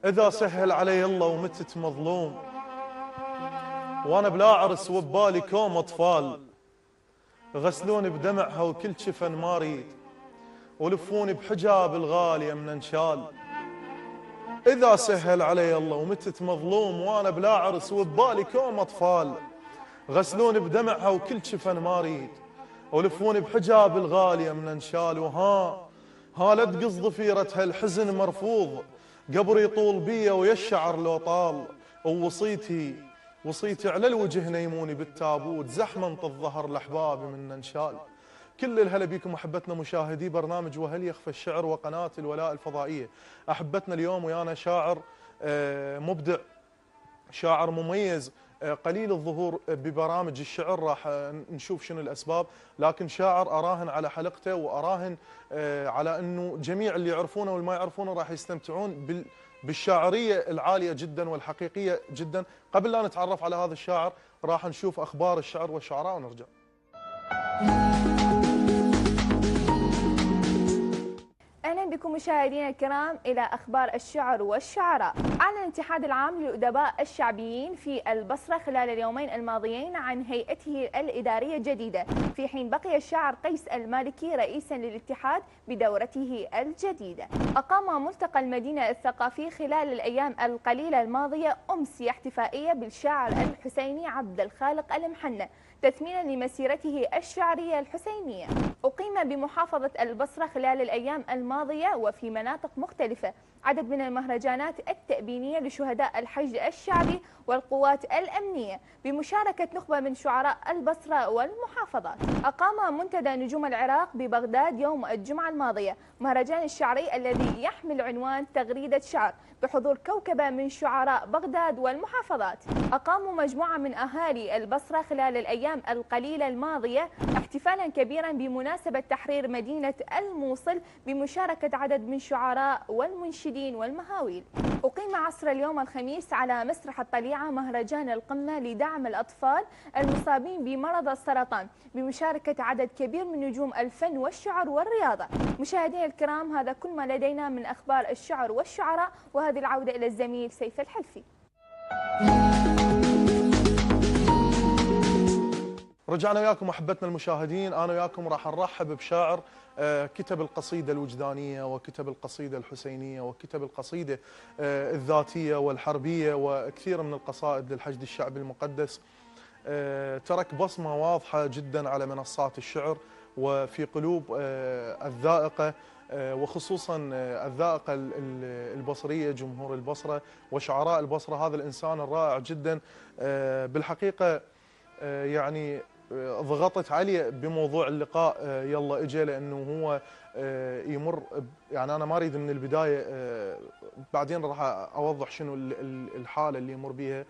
إذا سهل علي الله ومتت مظلوم، وأنا بلا عرس وبالي كوم أطفال، غسلوني بدمعها وكل شفن ما أريد، ولفوني بحجاب الغالية من انشال. إذا سهل علي الله ومتت مظلوم، وأنا بلا عرس وبالي كوم أطفال، غسلوني بدمعها وكل شفن ما أريد، ولفوني بحجاب الغالية من انشال. ها لا تقص ضفيرتها الحزن مرفوض، قبري طول بيا ويا الشعر لو طال، وصيتي على الوجه نيموني بالتابوت، زحمة الظهر لأحبابي من انشال. كل الهلا بكم احبتنا مشاهدي برنامج وهل يخفى الشعر وقناة الولاء الفضائية. احبتنا اليوم ويانا شاعر مبدع، شاعر مميز، قليل الظهور ببرامج الشعر، راح نشوف شنو الأسباب، لكن شاعر أراهن على حلقته، وأراهن على أنه جميع اللي يعرفونه واللي ما يعرفونه راح يستمتعون بالشاعرية العالية جدا والحقيقية جدا. قبل لا نتعرف على هذا الشاعر راح نشوف أخبار الشعر والشعراء ونرجع. أهلا بكم مشاهدينا الكرام إلى أخبار الشعر والشعراء. أعلن الاتحاد العام للأدباء الشعبيين في البصرة خلال اليومين الماضيين عن هيئته الإدارية الجديدة، في حين بقي الشاعر قيس المالكي رئيسا للاتحاد بدورته الجديدة. أقام ملتقى المدينة الثقافي خلال الأيام القليلة الماضية أمسية احتفائية بالشاعر الحسيني عبد الخالق المحنة تثمينا لمسيرته الشعرية الحسينية. أقيم بمحافظة البصرة خلال الأيام الماضية وفي مناطق مختلفة عدد من المهرجانات التأبينية لشهداء الحشد الشعبي والقوات الأمنية بمشاركة نخبة من شعراء البصرة والمحافظات. أقام منتدى نجوم العراق ببغداد يوم الجمعة الماضية مهرجان الشعري الذي يحمل عنوان تغريدة شعر بحضور كوكبة من شعراء بغداد والمحافظات. أقاموا مجموعة من أهالي البصرة خلال الأيام القليلة الماضية احتفالا كبيرا بمناسبة تحرير مدينة الموصل بمشاركة عدد من شعراء والمنشدين والمهاويل. أقيم عصر اليوم الخميس على مسرح الطليعة مهرجان القمة لدعم الأطفال المصابين بمرض السرطان بمشاركة عدد كبير من نجوم الفن والشعر والرياضة. مشاهدينا الكرام، هذا كل ما لدينا من أخبار الشعر والشعراء، وهذه العودة إلى الزميل سيف الحلفي. رجعنا وياكم احبتنا المشاهدين. انا وياكم راح نرحب بشاعر كتب القصيده الوجدانيه وكتب القصيده الحسينيه وكتب القصيده الذاتيه والحربيه وكثير من القصائد للحشد الشعبي المقدس. ترك بصمه واضحه جدا على منصات الشعر وفي قلوب الذائقه، وخصوصا الذائقه البصريه، جمهور البصره وشعراء البصره. هذا الانسان الرائع جدا بالحقيقه. يعني ضغطت علي بموضوع اللقاء، يلا اجى لانه هو يمر، يعني انا ما اريد من البدايه، بعدين راح اوضح شنو الحاله اللي يمر بها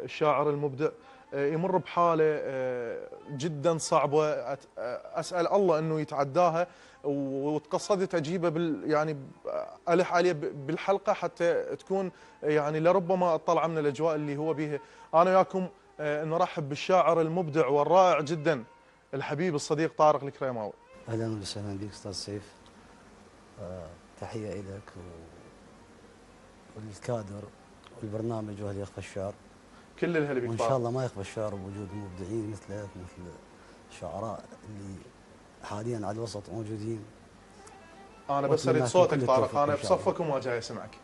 الشاعر المبدع. يمر بحاله جدا صعبه، اسال الله انه يتعداها، وتقصدت اجيبه يعني الح عليه بالحلقه حتى تكون يعني لربما اطلع من الاجواء اللي هو بيها. انا وياكم نرحب بالشاعر المبدع والرائع جدا الحبيب الصديق طارق الكريماوي. اهلا وسهلا بك استاذ سيف. تحيه لك والكادر والبرنامج وهل يخفى الشعر. كل الهلا بك. وان شاء الله ما يخفى الشعر بوجود مبدعين مثلك، مثل الشعراء اللي حاليا على الوسط موجودين. انا بس اريد صوتك طارق، انا بصفك وما جاي اسمعك.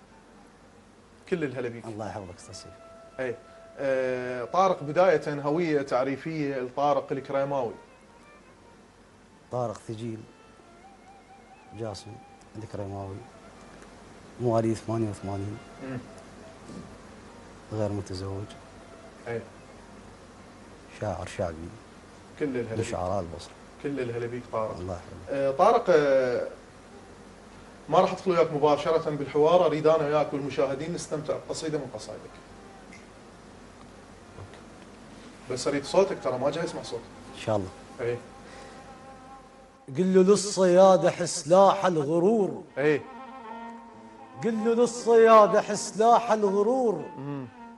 كل الهلا بك. الله يحفظك استاذ سيف. اي طارق، بداية هوية تعريفية لطارق الكريماوي. طارق ثجيل جاسم الكريماوي، مواليد 88، غير متزوج، اي شاعر شعبي. كل الهلا بك. شعراء البصره. كل الهلا بك طارق. الله يحفظك. طارق، ما راح ادخل وياك مباشرة بالحوار، اريد انا وياك والمشاهدين نستمتع بقصيدة من قصائدك. بس اريد صوتك، ترى ما جاي اسمع صوتك. ان شاء الله. اي قل له للصياد حسلاح الغرور. اي قل له للصياد حسلاح الغرور.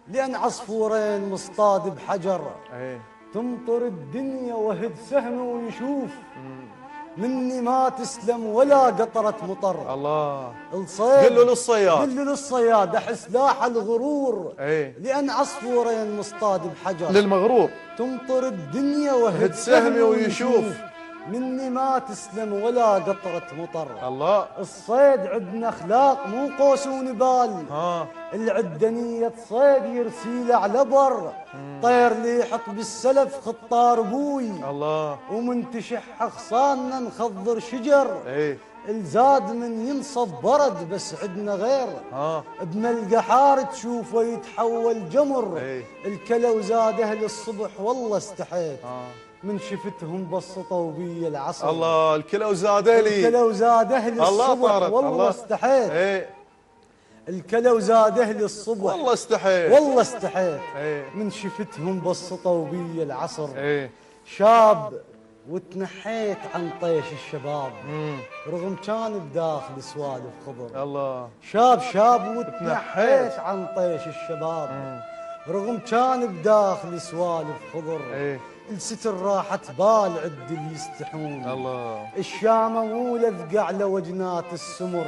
لأن عصفورين مصطاد بحجر. اي تمطر الدنيا وهد سهمه ويشوف. مني ما تسلم ولا قطرة مطر. الله. الصيد قل له للصياد، قل له للصياد احس لاح الغرور، ايه لان عصفورين مصطاد بحجر. للمغرور تمطر الدنيا وهد سهمي ويشوف، مني ما تسلم ولا قطرة مطر. الله. الصيد عندنا اخلاق مو قوس ونبال، العدنية صيد يرسيله على بر، طير لي يحط بالسلف خطار ابوي، الله. ومن تشح اغصاننا نخضر شجر، ايه الزاد من ينصب برد بس عندنا غير، بملقى حار تشوفه يتحول جمر، ايه الكلو زاده للصبح والله استحيت، من شفتهم بسطوا بي العصر. الله. الكلو زاده لي، الكلو زاده للصبح والله استحيت، ايه الكلو زاده للصبح والله استحيت، والله استحيت، ايه من شفتهم بسطوا بي العصر. ايه شاب وتنحيت عن طيش الشباب، رغم كان بداخل سوالف خضر. الله. شاب وتنحيت عن طيش الشباب، رغم كان بداخل سوالف خضر. ايه الستر راحت بال عد اللي يستحون، الله. الشامة ولذقع على وجنات السمر،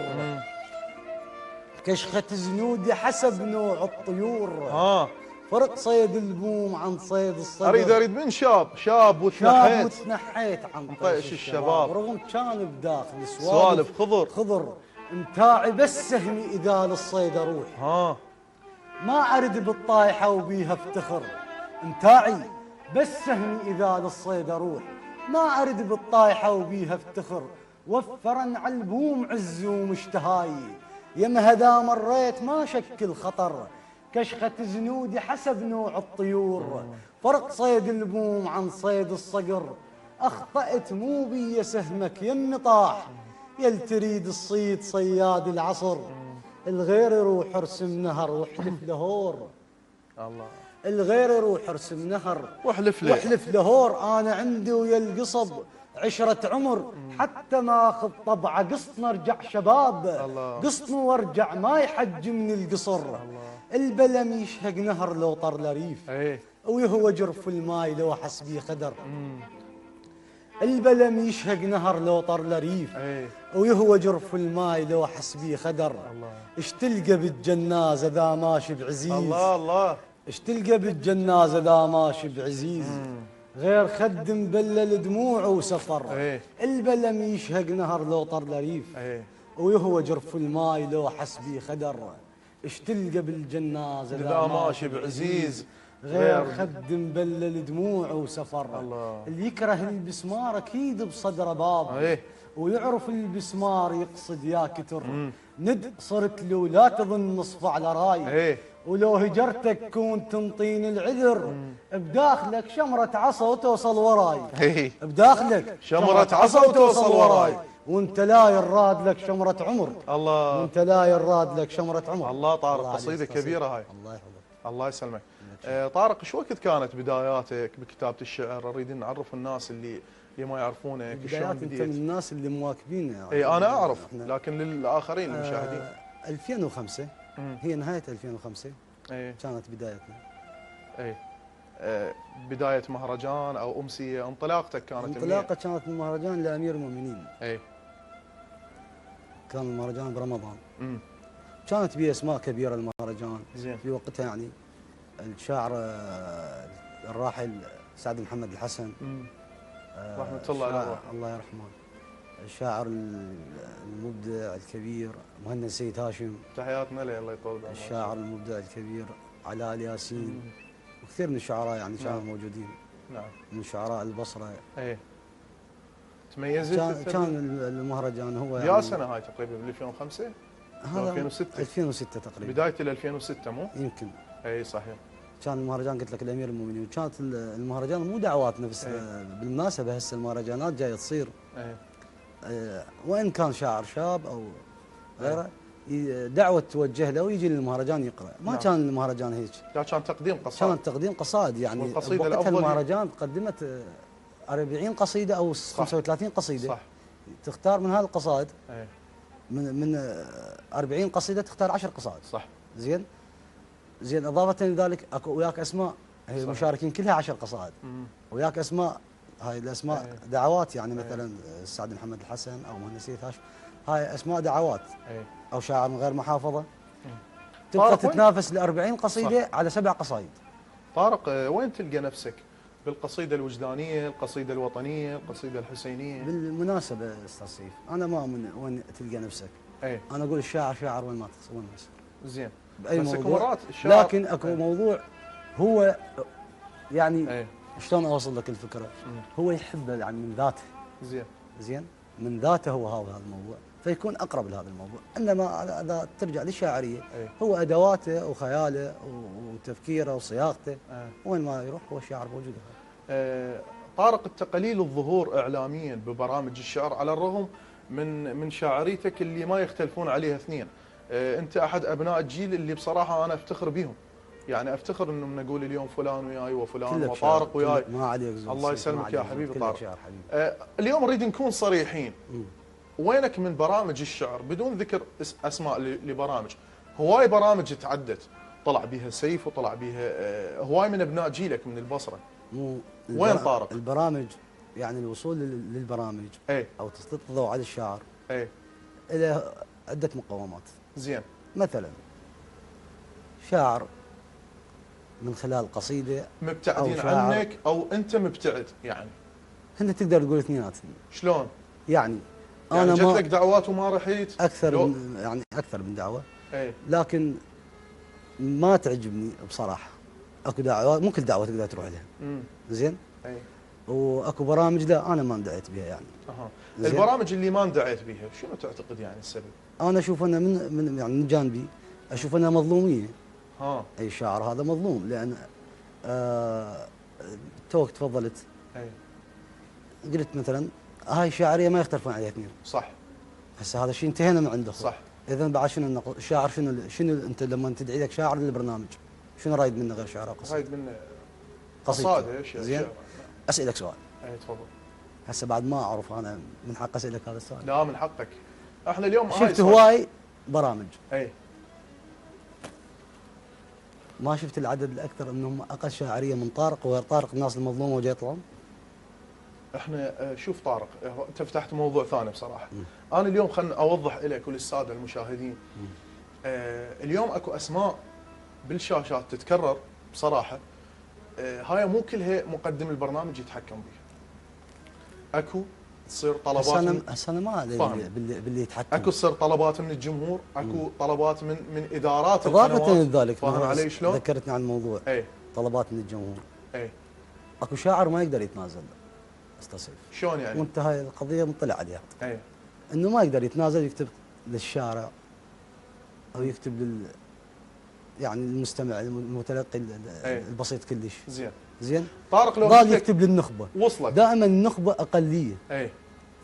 كشخة زنودي حسب نوع الطيور، فرق صيد البوم عن صيد الصقر. اريد من شاب وتنحيت عن طيش الشباب، رغم كان بداخل سوالف خضر. متاعي بس سهمي اذا للصيد اروح، ما ارد بالطايحه وبيها افتخر. متاعي بس سهمي اذا للصيد اروح، ما ارد بالطايحه وبيها افتخر. وفرا على البوم عز ومشتهاي، يم هذا مريت ما شكل خطر. كشخة زنودي حسب نوع الطيور، فرق صيد البوم عن صيد الصقر. أخطأت مو بي سهمك يم طاح، يل تريد الصيد صياد العصر. الغير يروح ارسم نهر واحلف لهور، الله. الغير يروح ارسم نهر واحلف لهور. أنا عندي ويا القصب عشرة عمر، حتى ما اخذ طبعه قسط نرجع شباب. قسط وارجع ما يحج من القصر. البلم يشهق نهر لو طر لريف، ويهوى جرف الماي لو حس بيه خدر. البلم يشهق نهر لو طر لريف، ويهوى جرف الماي لو حس بيه خدر. ايش تلقى بالجنازه ذا ماشي بعزيز، الله. ايش تلقى بالجنازه ذا ماشي بعزيز، غير خد مبلل دموعه وسفر. البلم يشهق نهر لو طر لريف، ويهوى جرف الماي لو حس بيه خدر. ايش تلقى بالجنازه ذا ماشي بعزيز، غير خد مبلل دموعه وسفر. اللي يكره البسمار اكيد بصدره باب، ويعرف البسمار يقصد يا كتر. ند صرت له لا تظن نصف على راي، ولو هجرتك كون تنطيني العذر. بداخلك شمرة عصا وتوصل وراي، بداخلك شمرة عصا وتوصل وراي، وانت لا يراد لك شمرة عمر. الله. وانت لا يراد لك شمرة عمر. الله. طارق قصيدة كبيرة هاي. الله يحفظك. الله يسلمك. طارق، شو وقت كانت بداياتك بكتابة الشعر؟ نريد نعرف الناس اللي ما يعرفونك. بدايات انت من الناس اللي مواكبين يعني. اي انا اعرف، لكن للاخرين المشاهدين. 2005 هي نهاية 2005 كانت بدايتنا. بداية مهرجان او امسية، انطلاقتك كانت كانت من مهرجان لامير المؤمنين. كان المهرجان برمضان. كانت به اسماء كبيرة المهرجان زين. في وقتها يعني الشاعر الراحل سعد محمد الحسن رحمة الله عليه، الله يرحمه. الشاعر المبدع الكبير مهند سيد هاشم، تحياتنا له الله يطول بعمره. الشاعر المبدع الكبير علاء الياسين، وكثير من الشعراء يعني كانوا موجودين. نعم. من شعراء البصره. تميزت كان المهرجان هو يا سنه هاي تقريبا 2005 هذا 2006 2006 تقريبا، بدايه 2006 مو؟ يمكن. صحيح. كان المهرجان قلت لك الامير المؤمنين، وكانت المهرجان مو دعوات نفس. بالمناسبه هسه المهرجانات جايه تصير. وان كان شاعر شاب او غيره دعوه توجه له ويجي للمهرجان يقرا. ما كان المهرجان هيك، كان تقديم قصائد. كان تقديم قصائد يعني. والقصيده وقتها المهرجان قدمت 40 قصيده او 35 قصيده. صح. تختار من هذه القصائد من 40 قصيده تختار 10 قصائد. صح. زين اضافه لذلك اكو وياك اسماء هي المشاركين كلها 10 قصائد، وياك اسماء هاي الاسماء دعوات، يعني مثلا السعد محمد الحسن او مهندسية هاشم، هاي اسماء دعوات. او شاعر من غير محافظه تبقى تتنافس ل 40 قصيده صح. على 7 قصايد. طارق، وين تلقى نفسك؟ بالقصيده الوجدانيه، القصيده الوطنيه، القصيده الحسينيه؟ بالمناسبه استاذ سيف، انا ما من وين تلقى نفسك، انا اقول الشاعر شاعر وين ما وين ما يصير. زين، باي بس موضوع، مرات الشاعر لكن اكو موضوع هو يعني شلون اوصل لك الفكره؟ هو يحبه يعني من ذاته. زين من ذاته هو هذا الموضوع، فيكون اقرب لهذا الموضوع. انما اذا ترجع للشاعريه هو ادواته وخياله وتفكيره وصياغته، وين ما يروح هو الشاعر موجود. طارق، التقليل الظهور اعلاميا ببرامج الشعر على الرغم من شاعريتك اللي ما يختلفون عليها اثنين. انت احد ابناء الجيل اللي بصراحه انا افتخر بهم، يعني افتخر انه نقول اليوم فلان وياي وفلان وطارق وياي. ما عليك الله يسلمك يا حبيبي طارق. اليوم نريد نكون صريحين، وينك من برامج الشعر بدون ذكر اسماء لبرامج؟ هواي برامج تعدت، طلع بها سيف وطلع بها هواي من ابناء جيلك من البصره. وين طارق؟ البرامج يعني الوصول للبرامج او تسليط الضوء على الشعر له عده مقومات. زين، مثلا شاعر من خلال قصيده مبتعدين عنك او انت مبتعد، يعني هن تقدر تقول اثنيناتهم. شلون؟ يعني انا جت لك دعوات وما رحيت؟ اكثر من دعوه، لكن ما تعجبني بصراحه. اكو دعوات مو كل دعوه تقدر تروح لها. زين؟ واكو برامج لا انا ما اندعيت بها يعني. البرامج اللي ما اندعيت بها شنو تعتقد يعني السبب؟ انا اشوف انه من جانبي اشوف انها مظلوميه. اي شاعر هذا مظلوم، لان توك تفضلت قلت مثلا هاي الشاعريه ما يختلفون عليها اثنين. صح. هسه هذا الشيء انتهينا من عنده. صح. اذا بعد شنو النقل؟ الشاعر شنو انت لما تدعي لك شاعر للبرنامج شنو رايد منه غير شعر قصيده؟ رايد منه قصيده. زين؟ اسالك سؤال. تفضل. هسه بعد ما اعرف انا من حق اسالك هذا السؤال. لا من حقك. احنا اليوم شفت هواي برامج. ما شفت العدد الاكثر انهم اقل شاعريه من طارق، وغير طارق الناس المظلومه وجاي يطلعون. احنا شوف طارق، انت فتحت موضوع ثاني بصراحه. انا اليوم خلنا اوضح لك وللساده المشاهدين. اليوم اكو اسماء بالشاشات تتكرر بصراحه، هاي مو كلها مقدم البرنامج يتحكم بها. اكو تصير طلبات هسه انا ما باللي يتحكم. اكو تصير طلبات من الجمهور، اكو طلبات من ادارات اضافه لذلك فاهم علي شلون؟ ذكرتني عن الموضوع. طلبات من الجمهور. اكو شاعر ما يقدر يتنازل استاذ سيف. شلون يعني؟ وانت هاي القضيه مطلع عليها. انه ما يقدر يتنازل، يكتب للشارع او يكتب يعني المستمع المتلقي البسيط كلش. زين طارق لو قال يكتب للنخبه، وصلت دائما النخبه اقليه.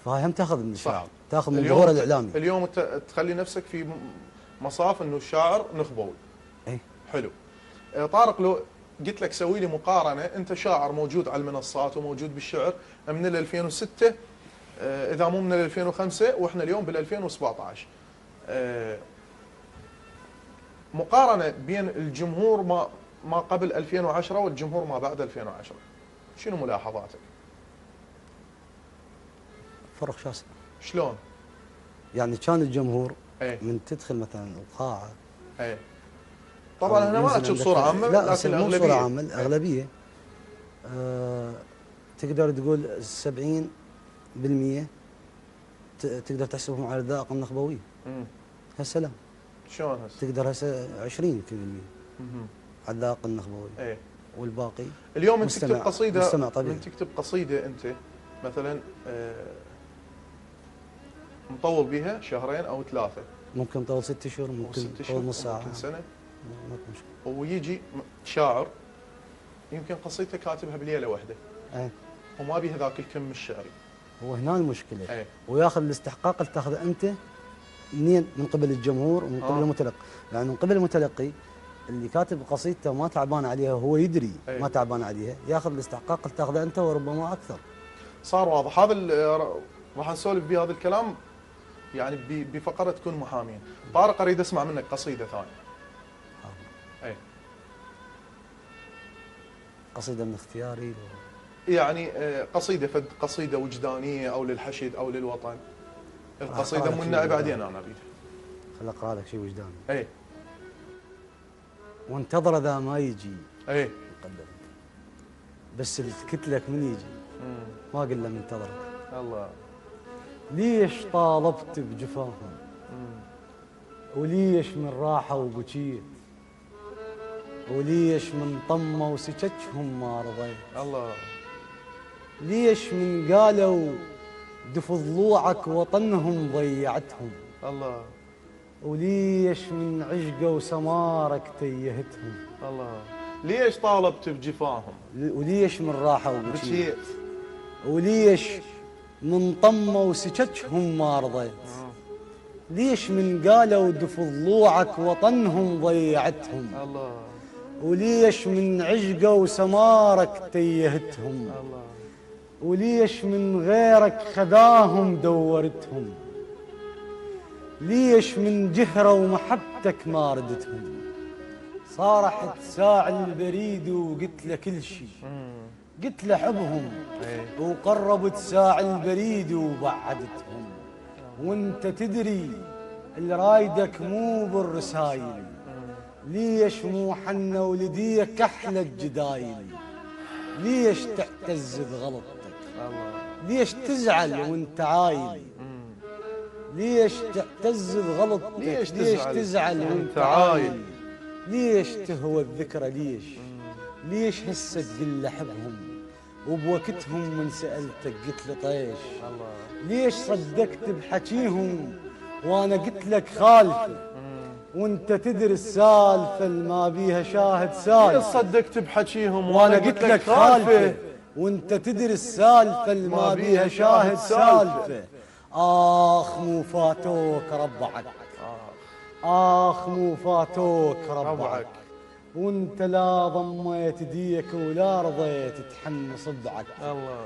فهي هم تاخذ من الشعر، تاخذ من الظهور الاعلامي. اليوم تخلي نفسك في مصاف انه الشاعر نخبوي. حلو. طارق لو قلت لك سوي لي مقارنه، انت شاعر موجود على المنصات وموجود بالشعر من 2006 اذا مو من 2005 واحنا اليوم بال 2017. مقارنه بين الجمهور ما قبل 2010 والجمهور ما بعد 2010، شنو ملاحظاتك؟ فرق شاسع. شلون؟ يعني كان الجمهور من تدخل مثلا القاعه طبعا احنا ما نحكي بصوره عامه، لكن مو بصوره عامه الاغلبيه تقدر تقول 70% تقدر تحسبهم على الذائقه النخبويه. هسه لا. شلون هسه؟ تقدر هسه 20% على الذائقه النخبويه. والباقي اليوم انت تكتب قصيده، من تكتب قصيده انت مثلا مطول بها شهرين او 3، ممكن طول 6 اشهر، ممكن طول نص ساعه، ممكن سنه، ويجي شاعر يمكن قصيدته كاتبها بليله واحده وما بيها ذاك الكم الشعري. هو هنا المشكله. وياخذ الاستحقاق اللي تاخذه انت منين؟ من قبل الجمهور ومن قبل المتلقي. يعني من قبل المتلقي اللي كاتب قصيدته ما تعبان عليها، هو يدري ما تعبان عليها، ياخذ الاستحقاق اللي تاخذه انت وربما اكثر. صار واضح. هذا راح نسولف بهذا الكلام يعني بفقره تكون محامين. طارق اريد اسمع منك قصيده ثانيه. قصيده من اختياري يعني قصيده، فد قصيده وجدانيه او للحشد او للوطن. القصيده منا بعدين انا اريدها. خل اقرا لك شيء وجداني. اي وانتظر ذا ما يجي. اي يقدر بس اللي تكتلك من يجي ما قل له منتظرك. الله. ليش طالبت بجفاهم وليش من راحة وبكيت وليش من طمة وسكتهم ما رضيت. الله. ليش من قالوا دف ضلوعك وطنهم ضيعتهم. الله. وليش من عشقه وسمارك تيهتهم. الله. ليش طالبت بجفاهم وليش من راحة وبكيت بكيت وليش من طمة وسكتهم ما رضيت. ليش من قالوا دف ضلوعك وطنهم ضيعتهم. الله. وليش من عشقه وسمارك تيهتهم. الله. وليش من غيرك خذاهم دورتهم. ليش من جهره ومحبتك ما ردتهم. صارحت ساع البريد وقلت له كل شي، قلت له حبهم وقربت ساع البريد وبعدتهم. وانت تدري اللي رايدك مو بالرسايل. ليش مو حنا ولديك احلى الجدايل. ليش تعتز بغلطتك. ليش تزعل وانت عايل. ليش تعتز بغلطتك. ليش تزعل وانت عايل. ليش تهوى الذكرى. ليش هسه تقول له حبهم وبوقتهم من سألتك قلت له طيش. ليش صدقت بحكيهم وانا قلت لك خالفه وانت تدري السالفه ما بيها شاهد سالفه. ليش صدقت بحكيهم وانا قلت لك خالفه وانت تدري السالفه ما بيها شاهد سالفه. اخ مو فاتوك ربعك. اخ مو فاتوك ربعك. وانت لا ضميت ديك ولا رضيت تحن صبعك. الله.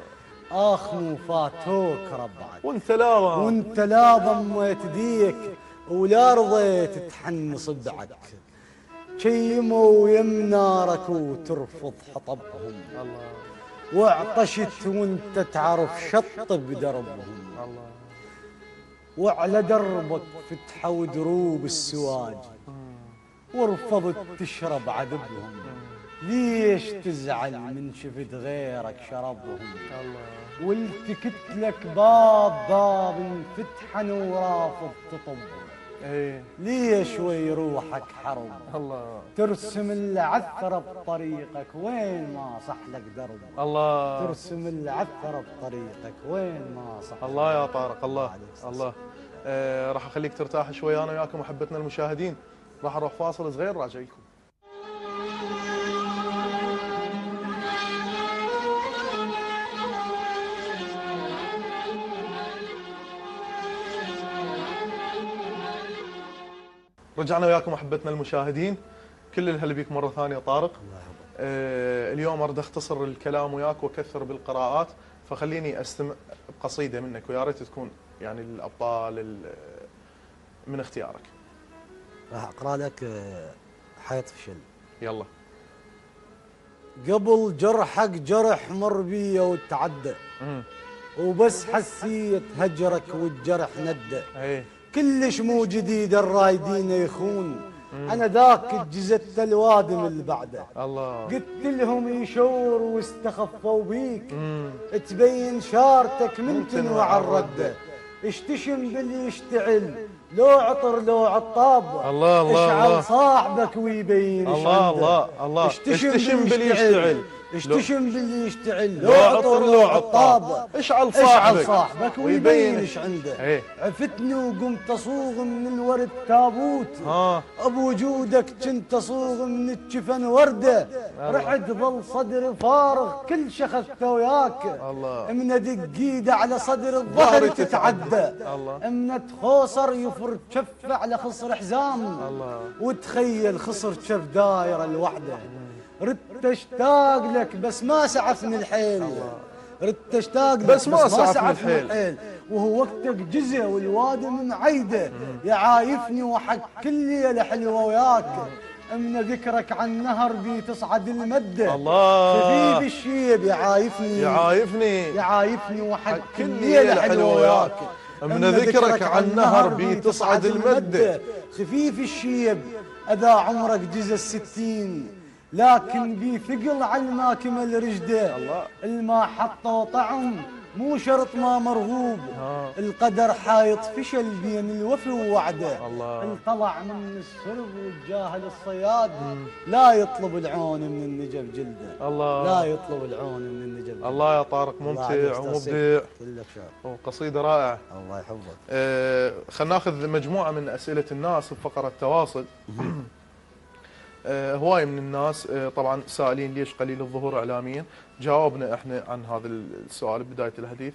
اخ مو فاتوك ربعك. وانت لا ضميت ديك ولا رضيت تحن صبعك. شيموا يم نارك وترفض حطبهم. الله. وعطشت وانت تعرف شط بدربهم. الله. وعلى دربك فتحوا دروب السواج ورفضت تشرب عذبهم. ليش تزعل من شفت غيرك شربهم. الله. والتكت لك باب انفتحن ورافض تطبهم. ليش ويروحك حرب. الله. ترسم العثرة بطريقك وين ما صح لك درب. الله. ترسم العثرة بطريقك وين ما صح. الله يا طارق. الله. الله. راح اخليك ترتاح شوي انا وياكم احبتنا المشاهدين. راح نروح فاصل صغير راجع لكم. رجعنا وياكم احبتنا المشاهدين. كل الهلا بيك مره ثانيه طارق. اليوم اريد اختصر الكلام وياك واكثر بالقراءات، فخليني استمع بقصيده منك ويا ريت تكون يعني الابطال من اختيارك. راح اقرا لك حياة فشل. يلا. قبل جرحك جرح مر بي وتعدى وبس حسيت هجرك والجرح ندى. كلش مو جديد الرايدين يخون. انا ذاك جزت الوادم اللي بعده. الله. قلت لهم يشور واستخفوا بيك. تبين شارتك من تنوع الرده. اشتشم باللي يشتعل لو عطر لو عطاب. الله الله اشعل صاحبك ويبين الله الله الله. اشتشم باللي يشتعل. اشتشم باللي يشتعل لو عطر لو عطاب. اشعل صاحبك ويبين ايش عنده. عفتني وقمت اصوغ من الورد تابوت. بوجودك كنت اصوغ من الجفن ورده. رحت ظل صدري فارغ كل شخصته وياك. من ادق ايده على صدر الظهر تتعدى. من تخوصر يفر كفه على خصر حزام. وتخيل خصر كف دايره الوحده. ردت اشتاق لك بس ما سعفني الحيل. ردت اشتاق لك بس ما سعفني الحيل. وهو وقتك جزء والوادم معيده. يعايفني وحق كل ليله حلوه وياك. من ذكرك عن نهر بي تصعد المده. الله خفيف الشيب يعايفني وحق كل ليله حلوه وياك. من ذكرك عن نهر بي تصعد المده. خفيف الشيب اذا عمرك جزء 60 لكن بي ثقل على الماء كمل رجده. الماء حطه طعم مو شرط ما مرغوب. القدر حايط فشل بين الوفي ووعده. الطلع من السرب والجاهل الصياد لا يطلب العون من النجف جلده. لا يطلب العون من النجف جلده. الله يا طارق، ممتع ومبدع وقصيده رائعه. الله يحفظك. خلينا ناخذ مجموعه من اسئله الناس بفقره التواصل. هواي من الناس طبعا سائلين ليش قليل الظهور اعلاميا. جاوبنا احنا عن هذا السؤال ببدايه الحديث.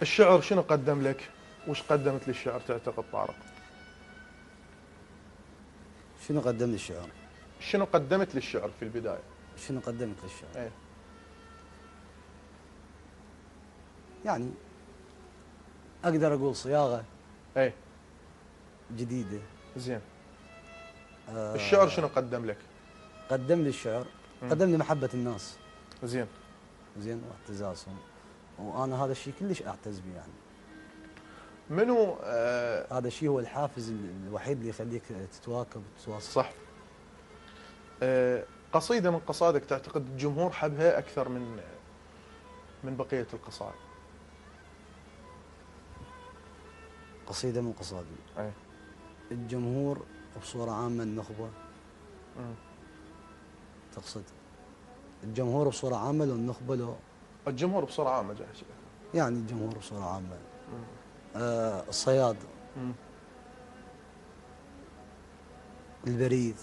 الشعر شنو قدم لك؟ وش قدمت للشعر تعتقد طارق؟ شنو قدم لي الشعر؟ شنو قدمت للشعر في البدايه؟ شنو قدمت للشعر؟ ايه يعني اقدر اقول صياغه ايه جديده. زين. الشعر شنو قدم لك؟ قدم لي الشعر قدم لي محبه الناس. زين واعتزازهم، وانا هذا الشيء كلش اعتز به يعني. منو هذا الشيء هو الحافز الوحيد اللي يخليك تتواكب وتتواصل. صح. قصيده من قصائدك تعتقد الجمهور حبها اكثر من بقيه القصائد؟ قصيده من قصائدي. اي. الجمهور بصوره عامه النخبه. تقصد الجمهور بصوره عامه لو النخبه لو الجمهور بصوره عامه يعني الجمهور بصوره عامه. الصياد. البريد.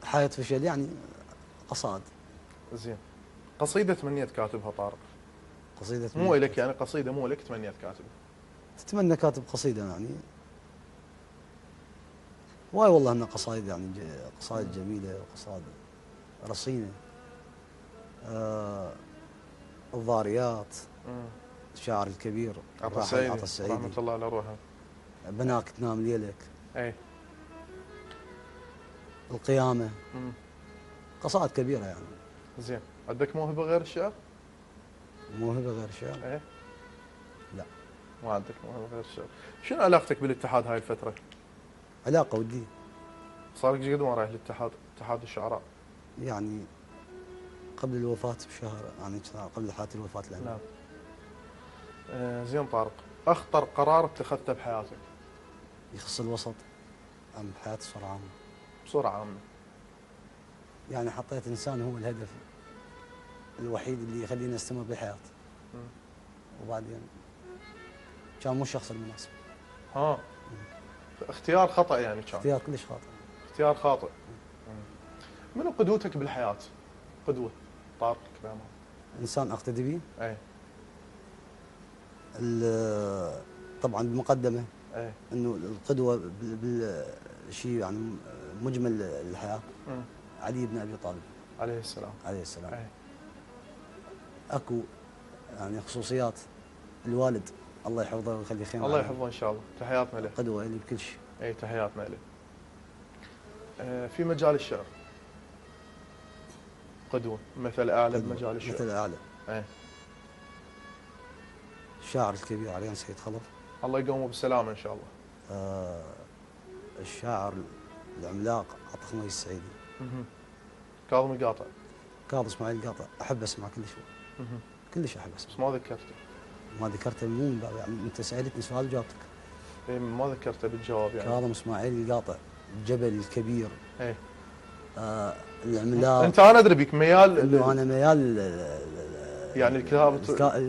حائط فشل يعني قصائد. زين. قصيده تمنيت كاتبها طارق؟ قصيده مو لك يعني، قصيده مو لك تمنيت كاتبها؟ تتمنى كاتب قصيده يعني واي والله انها قصائد يعني قصائد جميله وقصائد رصينه. الضاريات. الشاعر الكبير عطا السعيدي رحمه الله على روحه. بناك تنام ليلك. اي. القيامه. قصائد كبيره يعني. زين. عندك موهبه غير الشعر؟ موهبه غير الشعر؟ ايه. لا ما عندك موهبه غير الشعر. شنو علاقتك بالاتحاد هاي الفتره؟ علاقه وديه. صار لك قد ما رايح للاتحاد، اتحاد الشعراء؟ يعني قبل الوفاه بشهر يعني قبل حالة الوفاه لنا. نعم. زين طارق، اخطر قرار اتخذته بحياتك؟ يخص الوسط ام حياتي بصوره عامه؟ بصوره عامه. يعني حطيت انسان هو الهدف الوحيد اللي يخليني استمر بالحياه. وبعدين كان مو الشخص المناسب. اختيار خطأ يعني كان؟ اختيار كلش خاطئ. اختيار خاطئ. منو قدوتك بالحياة؟ قدوة طارق كلامه. انسان اقتدي به؟ اي. طبعا بمقدمه اي. انه القدوه بالشيء يعني مجمل الحياه. علي بن ابي طالب عليه السلام. عليه السلام. اي. اكو يعني خصوصيات الوالد الله يحفظه ويخليه خير. الله يحفظه ان شاء الله. تحياتنا له. قدوه لي بكل شيء. اي تحياتنا له. في مجال الشعر قدوه مثل اعلى بمجال الشعر؟ مثل اعلى. اي. الشاعر الكبير عريان سيد خلف الله يقومه بالسلامه ان شاء الله. الشاعر العملاق عطا خميس السعيدي. كاظم القاطع. كاظم اسماعيل القاطع احب اسمع كلش. كلش احب اسمع. بس ما ذكرته. ما ذكرته مو من باب يعني انت سالتني سؤال جاوبتك. اي ما ذكرته بالجواب يعني. كاظم اسماعيل القاطع الجبل الكبير. اي. العملاق. انت انا ادري بيك ميال انه انا ميال يعني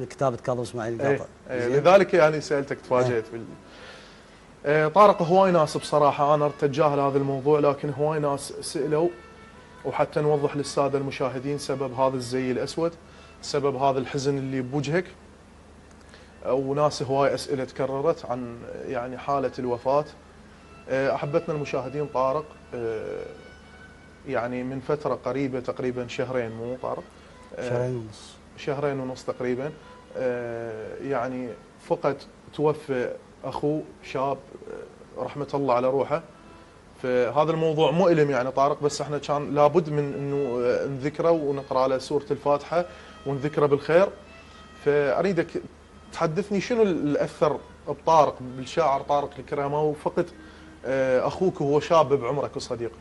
كتابة كاظم اسماعيل القاطع. لذلك يعني سالتك تفاجئت طارق هواي ناس بصراحه انا اتجاهل هذا الموضوع، لكن هواي ناس سالوا وحتى نوضح للساده المشاهدين سبب هذا الزي الاسود، سبب هذا الحزن اللي بوجهك، وناس هواي اسئله تكررت عن يعني حاله الوفاه. احبتنا المشاهدين طارق يعني من فتره قريبه تقريبا شهرين، مو طارق؟ شهرين ونص تقريبا يعني توفى اخو شاب رحمه الله على روحه. فهذا الموضوع مؤلم يعني طارق، بس احنا كان لابد من انه نذكره ونقرا له سوره الفاتحه ونذكره بالخير. فاريدك تحدثني شنو اللي اثر بطارق، بالشاعر طارق الكراماوي، وفقد اخوك وهو شاب بعمرك وصديقك.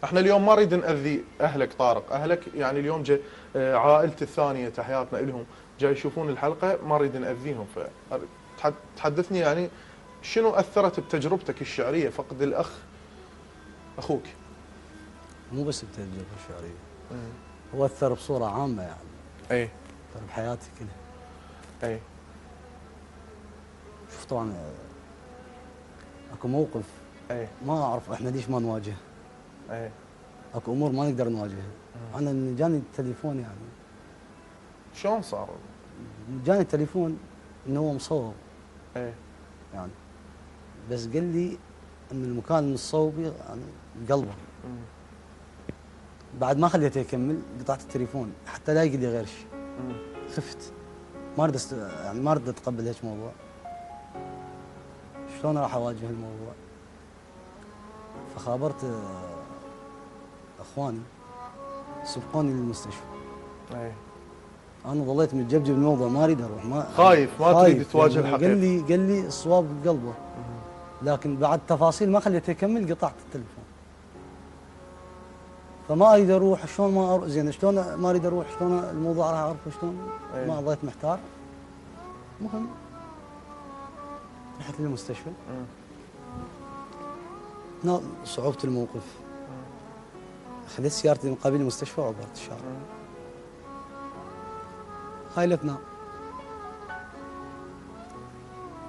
احنا اليوم ما نريد ناذي اهلك طارق، اهلك يعني اليوم جاي عائلتي الثانيه تحياتنا لهم جاي يشوفون الحلقه، ما نريد ناذيهم. فتحدثني يعني شنو اثرت بتجربتك الشعريه فقد الاخ اخوك؟ مو بس بتجربة الشعريه، هو اثر بصوره عامه يعني. اي اثر بحياتي كلها. اي شوف طبعا اكو موقف اي ما اعرف احنا ليش ما نواجهه. اي اكو امور ما نقدر نواجهها. انا إن جاني التليفون يعني. شلون صار؟ جاني التليفون انه هو مصور اي يعني، بس قال لي ان المكان المصوبي يعني قلبه. بعد ما خليته يكمل قطعت التليفون حتى لا يقول لي غير شيء. خفت، ما اريد يعني ما اريد اتقبل هيك موضوع. شلون راح اواجه الموضوع؟ فخابرت اخواني سبقوني للمستشفى. اي انا ظليت متجبجب الموضوع، ما اريد اروح، ما خايف، ما تريد تواجه يعني. الحقيقه. قال لي الصواب بقلبه، لكن بعد تفاصيل ما خليته يكمل قطعت التليفون. فما اريد اروح، شلون ما اروح؟ زين شلون ما اريد اروح؟ شلون الموضوع راح اعرفه شلون؟ ما ظليت محتار. المهم رحت للمستشفى. هنا صعوبة الموقف، خذيت سيارتي من قبيل المستشفى وعبرت الشارع. هاي لتنا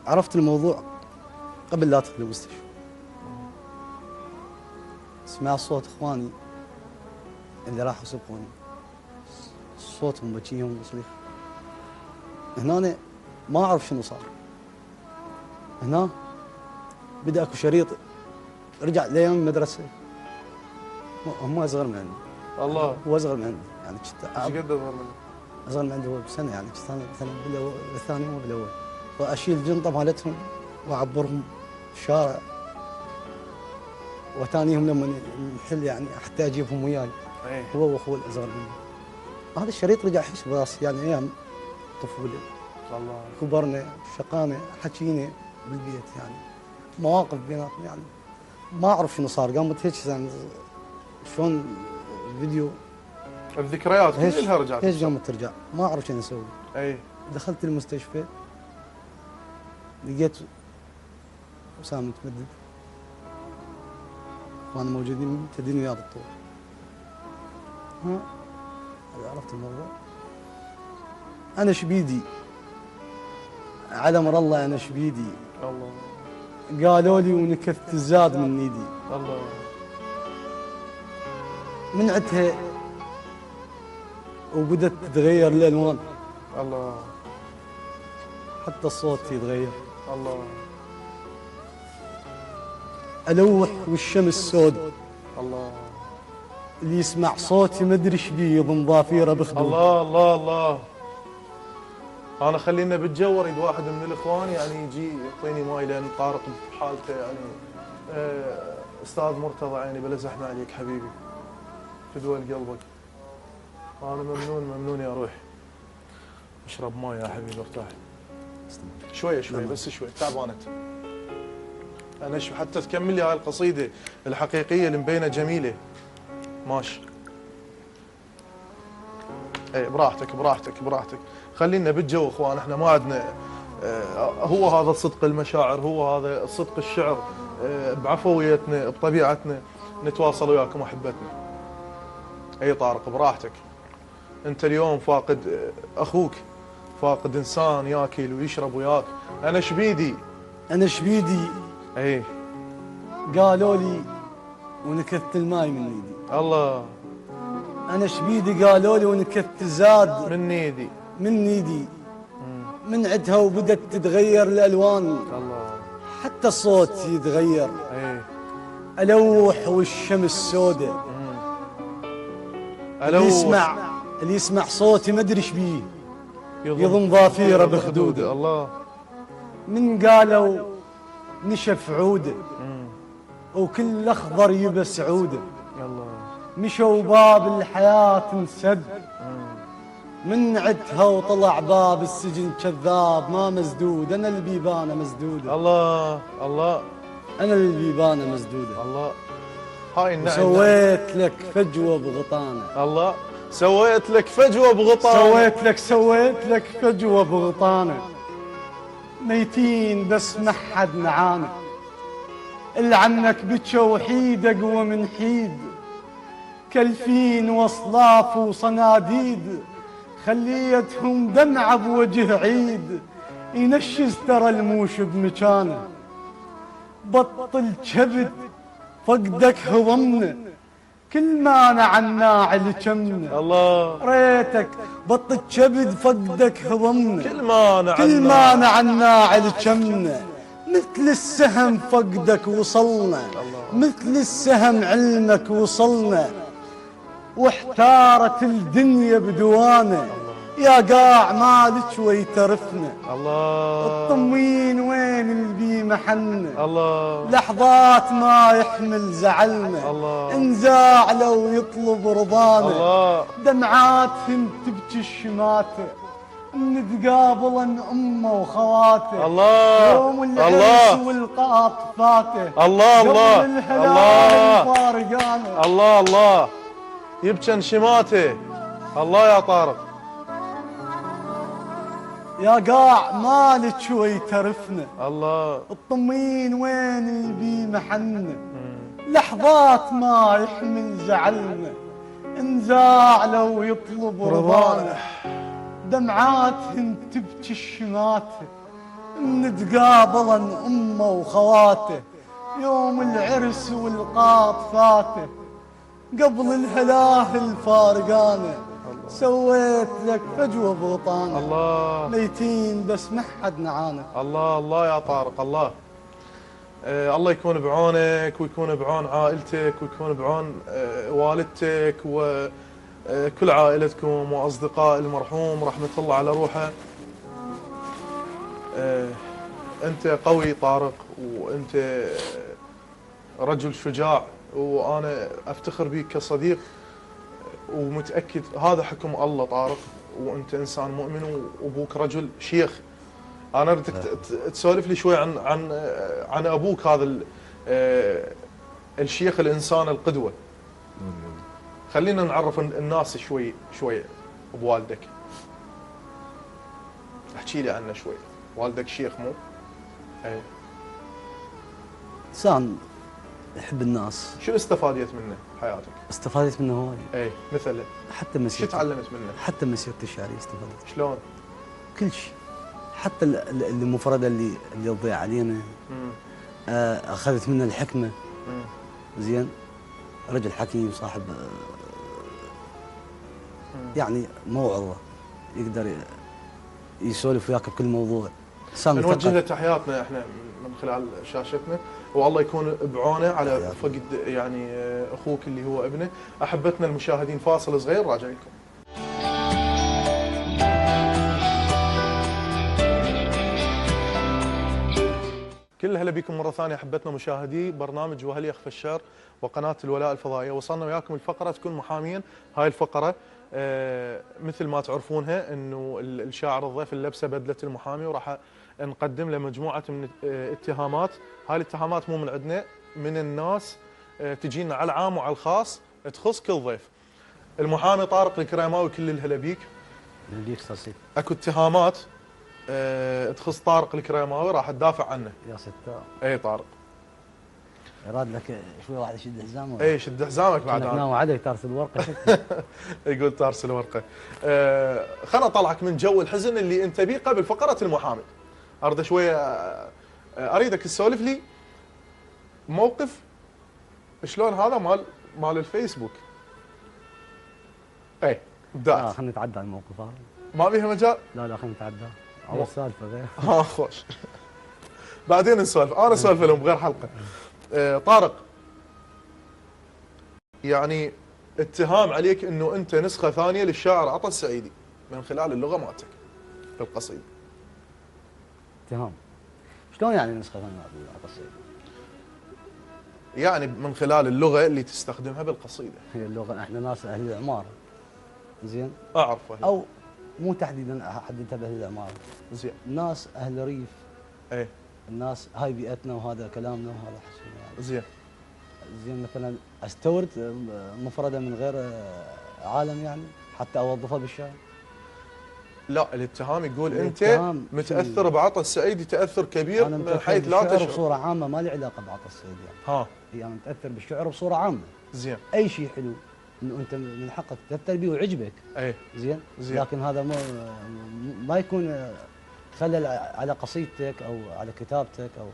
عرفت الموضوع قبل لا ادخل المستشفى. سمعت صوت اخواني اللي راحوا سبقوني، صوتهم بكيهم وصريخ. هنا أنا ما اعرف شنو صار. هنا بدا اكو شريط رجع لايام المدرسه. هم اصغر من عندي. الله. هو اصغر من عندي يعني. ايش قد اصغر منك؟ اصغر من عندي هو بسنه يعني. كنت انا مثلا بالثاني مو بالاول. فاشيل الجنطه مالتهم واعبرهم الشارع وثانيهم لما نحل يعني حتى اجيبهم وياي. هو واخوه الاصغر مني. هذا الشريط رجع يحس براسي يعني ايام طفوله. الله. كبرنا، شقانا، حكينا بالبيت يعني، مواقف بيناتنا يعني. ما اعرف شنو صار، قامت هيك يعني شلون الفيديو الذكريات كلها رجعت. ايش قامت ترجع، ما اعرف شنو اسوي. اي دخلت المستشفى لقيت وسام متمدد وانا موجودين تدين وياه بالطول. ها عرفت الموضوع. انا شبيدي على امر الله، انا شبيدي. الله. قالوا لي ونكثت الزاد من ايدي. الله. من عدها وبدت تتغير الالوان. الله. حتى الصوت يتغير. الله. الوح والشمس سود. الله. اللي يسمع صوتي ما ادري ايش بيه يضم ضافيره بخدود. الله الله الله. انا خلينا بالجو، اريد واحد من الاخوان يعني يجي يعطيني ماي، لان طارق بحالته يعني. استاذ مرتضى عيني بلا زحمه عليك حبيبي، فدوى قلبك. انا ممنون يا روحي. اشرب ماي يا حبيبي ارتاح. شويه بس شويه، تعبانت. انا حتى تكمل لي هاي القصيده الحقيقيه اللي مبينه جميله. ماشي. اي براحتك. خلينا بالجو اخوان، احنا ما عندنا هو هذا صدق المشاعر، هو هذا صدق الشعر. بعفويتنا بطبيعتنا نتواصل وياكم احبتنا. اي طارق براحتك. انت اليوم فاقد اخوك، فاقد انسان ياكل ويشرب وياك. انا شبيدي. اي قالوا لي ونكثت الماي من ايدي. الله. انا شبيدي قالوا لي ونكثت الزاد من ايدي. من عدها وبدت تتغير الالوان. الله. حتى الصوت يتغير. اي الوح والشمس سوداء. اللي يسمع صوتي ما ادري ايش بيه يضم ضافيره بخدوده. الله. من قالوا نشف عوده وكل اخضر يبس عوده. مشوا باب الحياة انسد من عدها وطلع باب السجن كذاب ما مسدود. انا البيبانه مسدوده. الله الله. انا البيبانه مسدوده. الله. هاي النعم. سويت لك فجوه بغطانه. الله. سويت لك فجوه بغطانه. سويت لك فجوه بغطانه. ميتين بس ما حد نعانه. اللي عنك بكى وحيد اقوى من حيد. كلفين واصلاف وصناديد خليتهم دمعة بوجه عيد. ينشز ترى الموش بمكانه. بطل كبد فقدك هضمنا كل ما نعناع لجمنا. الله. ريتك بطل كبد فقدك هضمنا كل ما نعناع لجمنا. مثل السهم فقدك وصلنا. مثل السهم علمك وصلنا. واحتارت الدنيا بدوانه. يا قاع مالك ويترفنا. الله. الطمين وين البي محلنا. الله. لحظات ما يحمل زعلنا. الله. انزاع لو يطلب رضانا. الله. دمعاتهم تبكي الشماته نتقابل امه وخواته. الله. يوم العرس والقاط فاته. الله الله الله فارقانه. الله الله. يبكي انشماته. الله يا طارق. يا قاع مالك شوي ترفنا. الله. الطمين وين البي محنا. لحظات ما يحمل زعلنا. انزاع لو يطلب رضانا. دمعاتهم تبكي الشماته نتقابل امه وخواته. يوم العرس والقاط فاته قبل الهلاهل فارقانه. سويت لك فجوه بغطانه. الله. ميتين بس ما حد نعانه. الله الله يا طارق. الله. الله يكون بعونك ويكون بعون عائلتك ويكون بعون والدتك وكل عائلتكم واصدقاء المرحوم رحمه الله على روحه. انت قوي طارق وانت رجل شجاع وانا افتخر بك كصديق ومتاكد هذا حكم الله طارق. وانت انسان مؤمن وابوك رجل شيخ. انا اريدك تسولف لي شوي عن ابوك هذا الشيخ الانسان القدوه. خلينا نعرف الناس شوي بوالدك. احكي لي عنه شوي. والدك شيخ مو؟ اي. انسان يحب الناس. شو استفاديت منه بحياتك؟ استفادت منه هواي. اي مثلا حتى مسيرته. شو تعلمت منه؟ حتى مسيرته الشعريه استفادت. شلون؟ كل شيء. حتى المفردة اللي تضيع علينا. اخذت منه الحكمه. زين. رجل حكيم صاحب يعني موعظه يقدر يسولف وياك بكل موضوع. نوجه له تحياتنا احنا من خلال شاشتنا والله يكون بعونه على فقد يعني اخوك اللي هو ابنه. احبتنا المشاهدين فاصل صغير راجع لكم. كل هلا بكم مرة ثانية أحبتنا مشاهدي برنامج وهل يخفى الشر وقناة الولاء الفضائية. وصلنا وياكم الفقرة تكون محاميا. هاي الفقرة مثل ما تعرفونها أنه الشاعر الضيف اللي لبسه بدلة المحامي وراح نقدم له مجموعة من اتهامات. هاي الاتهامات مو من عندنا، من الناس تجينا على العام وعلى الخاص تخص كل ضيف. المحامي طارق الكريماوي كل الهلا بيك. اكو اتهامات تخص طارق الكريماوي راح تدافع عنه. يا ستار. اي طارق. يراد لك شوي واحد يشد حزامه. اي شد حزامك بعد انا وعدك ترسل ورقه. يقول ترسل ورقه. خلنا اطلعك من جو الحزن اللي انت بيه قبل فقره المحامي. اريد شويه اريدك تسولف لي موقف شلون هذا مال الفيسبوك. اي بدأت. خلينا نتعدى على الموقف هذا. ما بيها مجال؟ لا خلينا نتعدى. اول سالفه غير. خوش. بعدين نسولف، انا اسولف لهم بغير حلقه. طارق، يعني اتهام عليك انه انت نسخه ثانيه للشاعر عطا السعيدي من خلال اللغه مالتك في القصيده. اتهام. شلون يعني نسخه القصيده؟ يعني من خلال اللغه اللي تستخدمها بالقصيده. هي اللغه احنا ناس اهل العماره. زين. اعرفه. او مو تحديدا احددها باهل العماره. زين. ناس اهل ريف. ايه. الناس هاي بيئتنا وهذا كلامنا وهذا حسنا يعني. زين. زين مثلا استورد مفرده من غير عالم يعني حتى اوظفها بالشعر. لا، الاتهام يقول انت متاثر بعطا السعيدي تاثر كبير من حيث لا تشعر. بصوره عامه ما لي علاقه بعطا السعيدي يعني. ها. يعني متاثر بالشعر بصوره عامه. زين. اي شيء حلو انه انت من حقك تاثر به ويعجبك. ايه. زين. لكن هذا ما يكون خلل على قصيدتك او على كتابتك او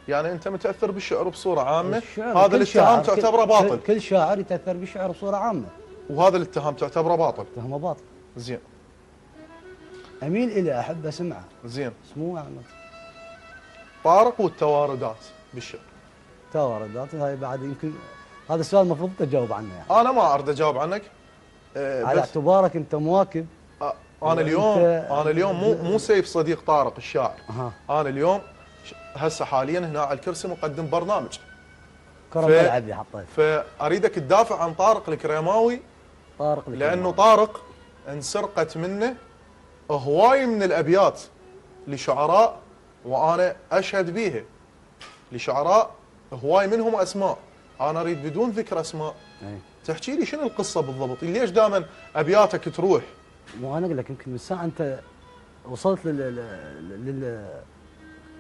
يعني انت متاثر بالشعر بصوره عامه، هذا الاتهام تعتبره باطل. كل شاعر يتاثر بالشعر بصوره عامه، وهذا الاتهام تعتبره باطل. اتهامه باطل. زين. اميل الى احب اسمعه. زين. اسمه يعني طارق والتواردات بالشعر. تواردات هاي بعد يمكن هذا السؤال المفروض تجاوب عنه يعني. انا ما اريد اجاوب عنك. على اعتبارك انت مواكب. انا اليوم مو سيف صديق طارق الشاعر. انا اليوم هسه حاليا هنا على الكرسي مقدم برنامج كرم ملعبي حطيت. فاريدك تدافع عن طارق الكريماوي. لانه طارق انسرقت منه هواي من الابيات لشعراء، وانا اشهد بيها لشعراء هواي منهم اسماء. انا اريد بدون ذكر اسماء تحكي لي شنو القصه بالضبط، ليش دائما ابياتك تروح؟ مو انا اقول لك يمكن من ساعه انت وصلت لل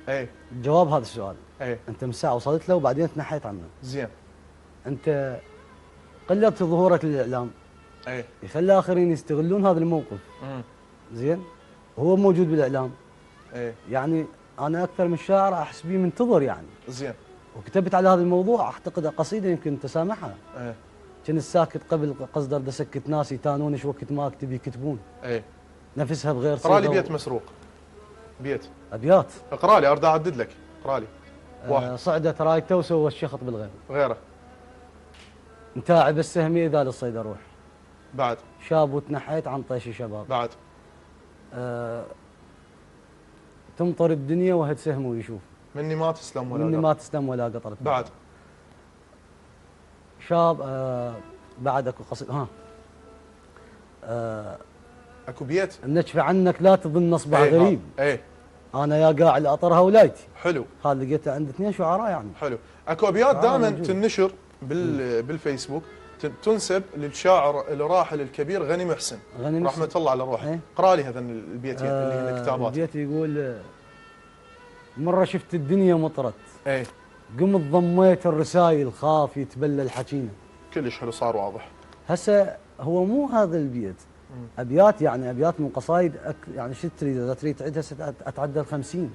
اي جواب هذا السؤال. اي انت من ساعه وصلت له وبعدين تنحيت عنه. زين. انت قلت ظهورك للاعلام. اي يخلي اخرين يستغلون هذا الموقف. زين. هو موجود بالاعلام. اي يعني انا اكثر من شاعر احس بيه منتظر يعني. زين. وكتبت على هذا الموضوع اعتقد قصيده يمكن تسامحها. اي كنت ساكت قبل قصدر دسكت ناس يتانونش وقت ما اكتب يكتبون. اي نفسها بغير اقرا لي بيت مسروق. بيت ابيات. اقرا لي، اريد اعدد لك. اقرا لي. واحد. صعدت رايته وسوى الشخط بالغير. غيره. متاعب السهمي اذا للصيد اروح. بعد. شاب وتنحيت عن طيش شباب. بعد. تمطر الدنيا وهد سهم ويشوف. مني ما تسلم ولا مني ما تسلم ولا قطرة. بعد. شاب. بعد اكو قصيد. اكو بيت. النجفة عنك لا تظن اصبح غريب. ايه انا يا قاع الاطرها ولايتي. حلو. هذا لقيته عند اثنين شعراء يعني. حلو. اكو ابيات دائما تنشر بالفيسبوك تنسب للشاعر الراحل الكبير غني محسن رحمه الله على روحه. اقرا لي هذا البيت اللي من الكتابات. البيت يقول مره شفت الدنيا مطرت. ايه قمت ضميت الرسايل خاف يتبلى الحكينا. كلش حلو صار واضح. هسه هو مو هذا البيت. ابيات يعني ابيات من قصايد يعني شو تريد؟ اذا تريد تعدها اتعدى 50.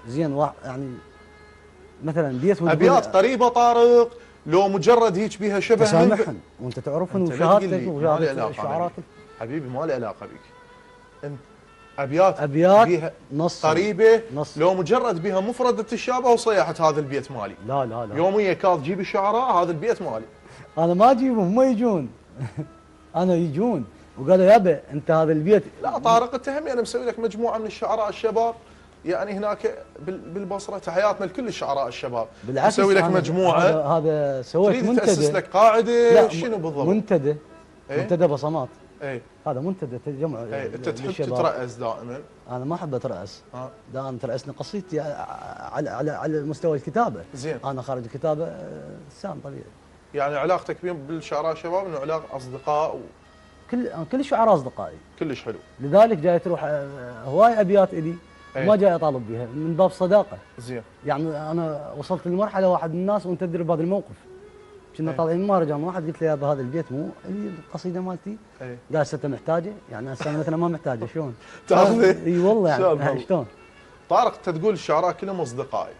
زين يعني مثلا بيت ابيات قريبه طارق لو مجرد هيك بيها شبه تسامحن وانت تعرفن وشهادتك وشهاده شعاراتك. حبيبي ما لي علاقه بك. انت ابيات بيها نص قريبه نص. لو مجرد بيها مفرده الشابه وصيحه هذا البيت مالي. لا يوميا كاظ جيب الشعراء هذا البيت مالي. انا ما اجيبهم، هم يجون. انا يجون وقالوا يابا انت هذا البيت. لا طارق اتهمني انا مسوي لك مجموعه من الشعراء الشباب يعني هناك بالبصره تحياتنا لكل الشعراء الشباب. بالعكس مسوي لك مجموعه. هذا سويت منتدى. تريد تاسس لك قاعده شنو بالضبط؟ منتدى. منتدى بصمات. اي هذا منتدى تجمع. انت تحب تترأس دائما. انا ما احب اترأس. دائما ترأسني قصيدتي على مستوى الكتابه. زين. انا خارج الكتابه انسان طبيعي. يعني علاقتك بهم بالشعراء الشباب انه علاقه اصدقاء كل الشعراء اصدقائي. كلش حلو. لذلك جاي تروح هواي ابيات الي ما جاي اطالب بها من باب صداقه. زين. يعني انا وصلت لمرحله واحد من الناس وانت تدري بهذا الموقف. كنا طالعين مهرجان واحد قلت له يا هذا البيت مو اللي القصيده مالتي؟ قال هسه محتاجه؟ يعني هسه مثلا ما محتاجه شلون؟ اي والله يعني شلون؟ طارق انت تقول الشعراء كلهم اصدقائي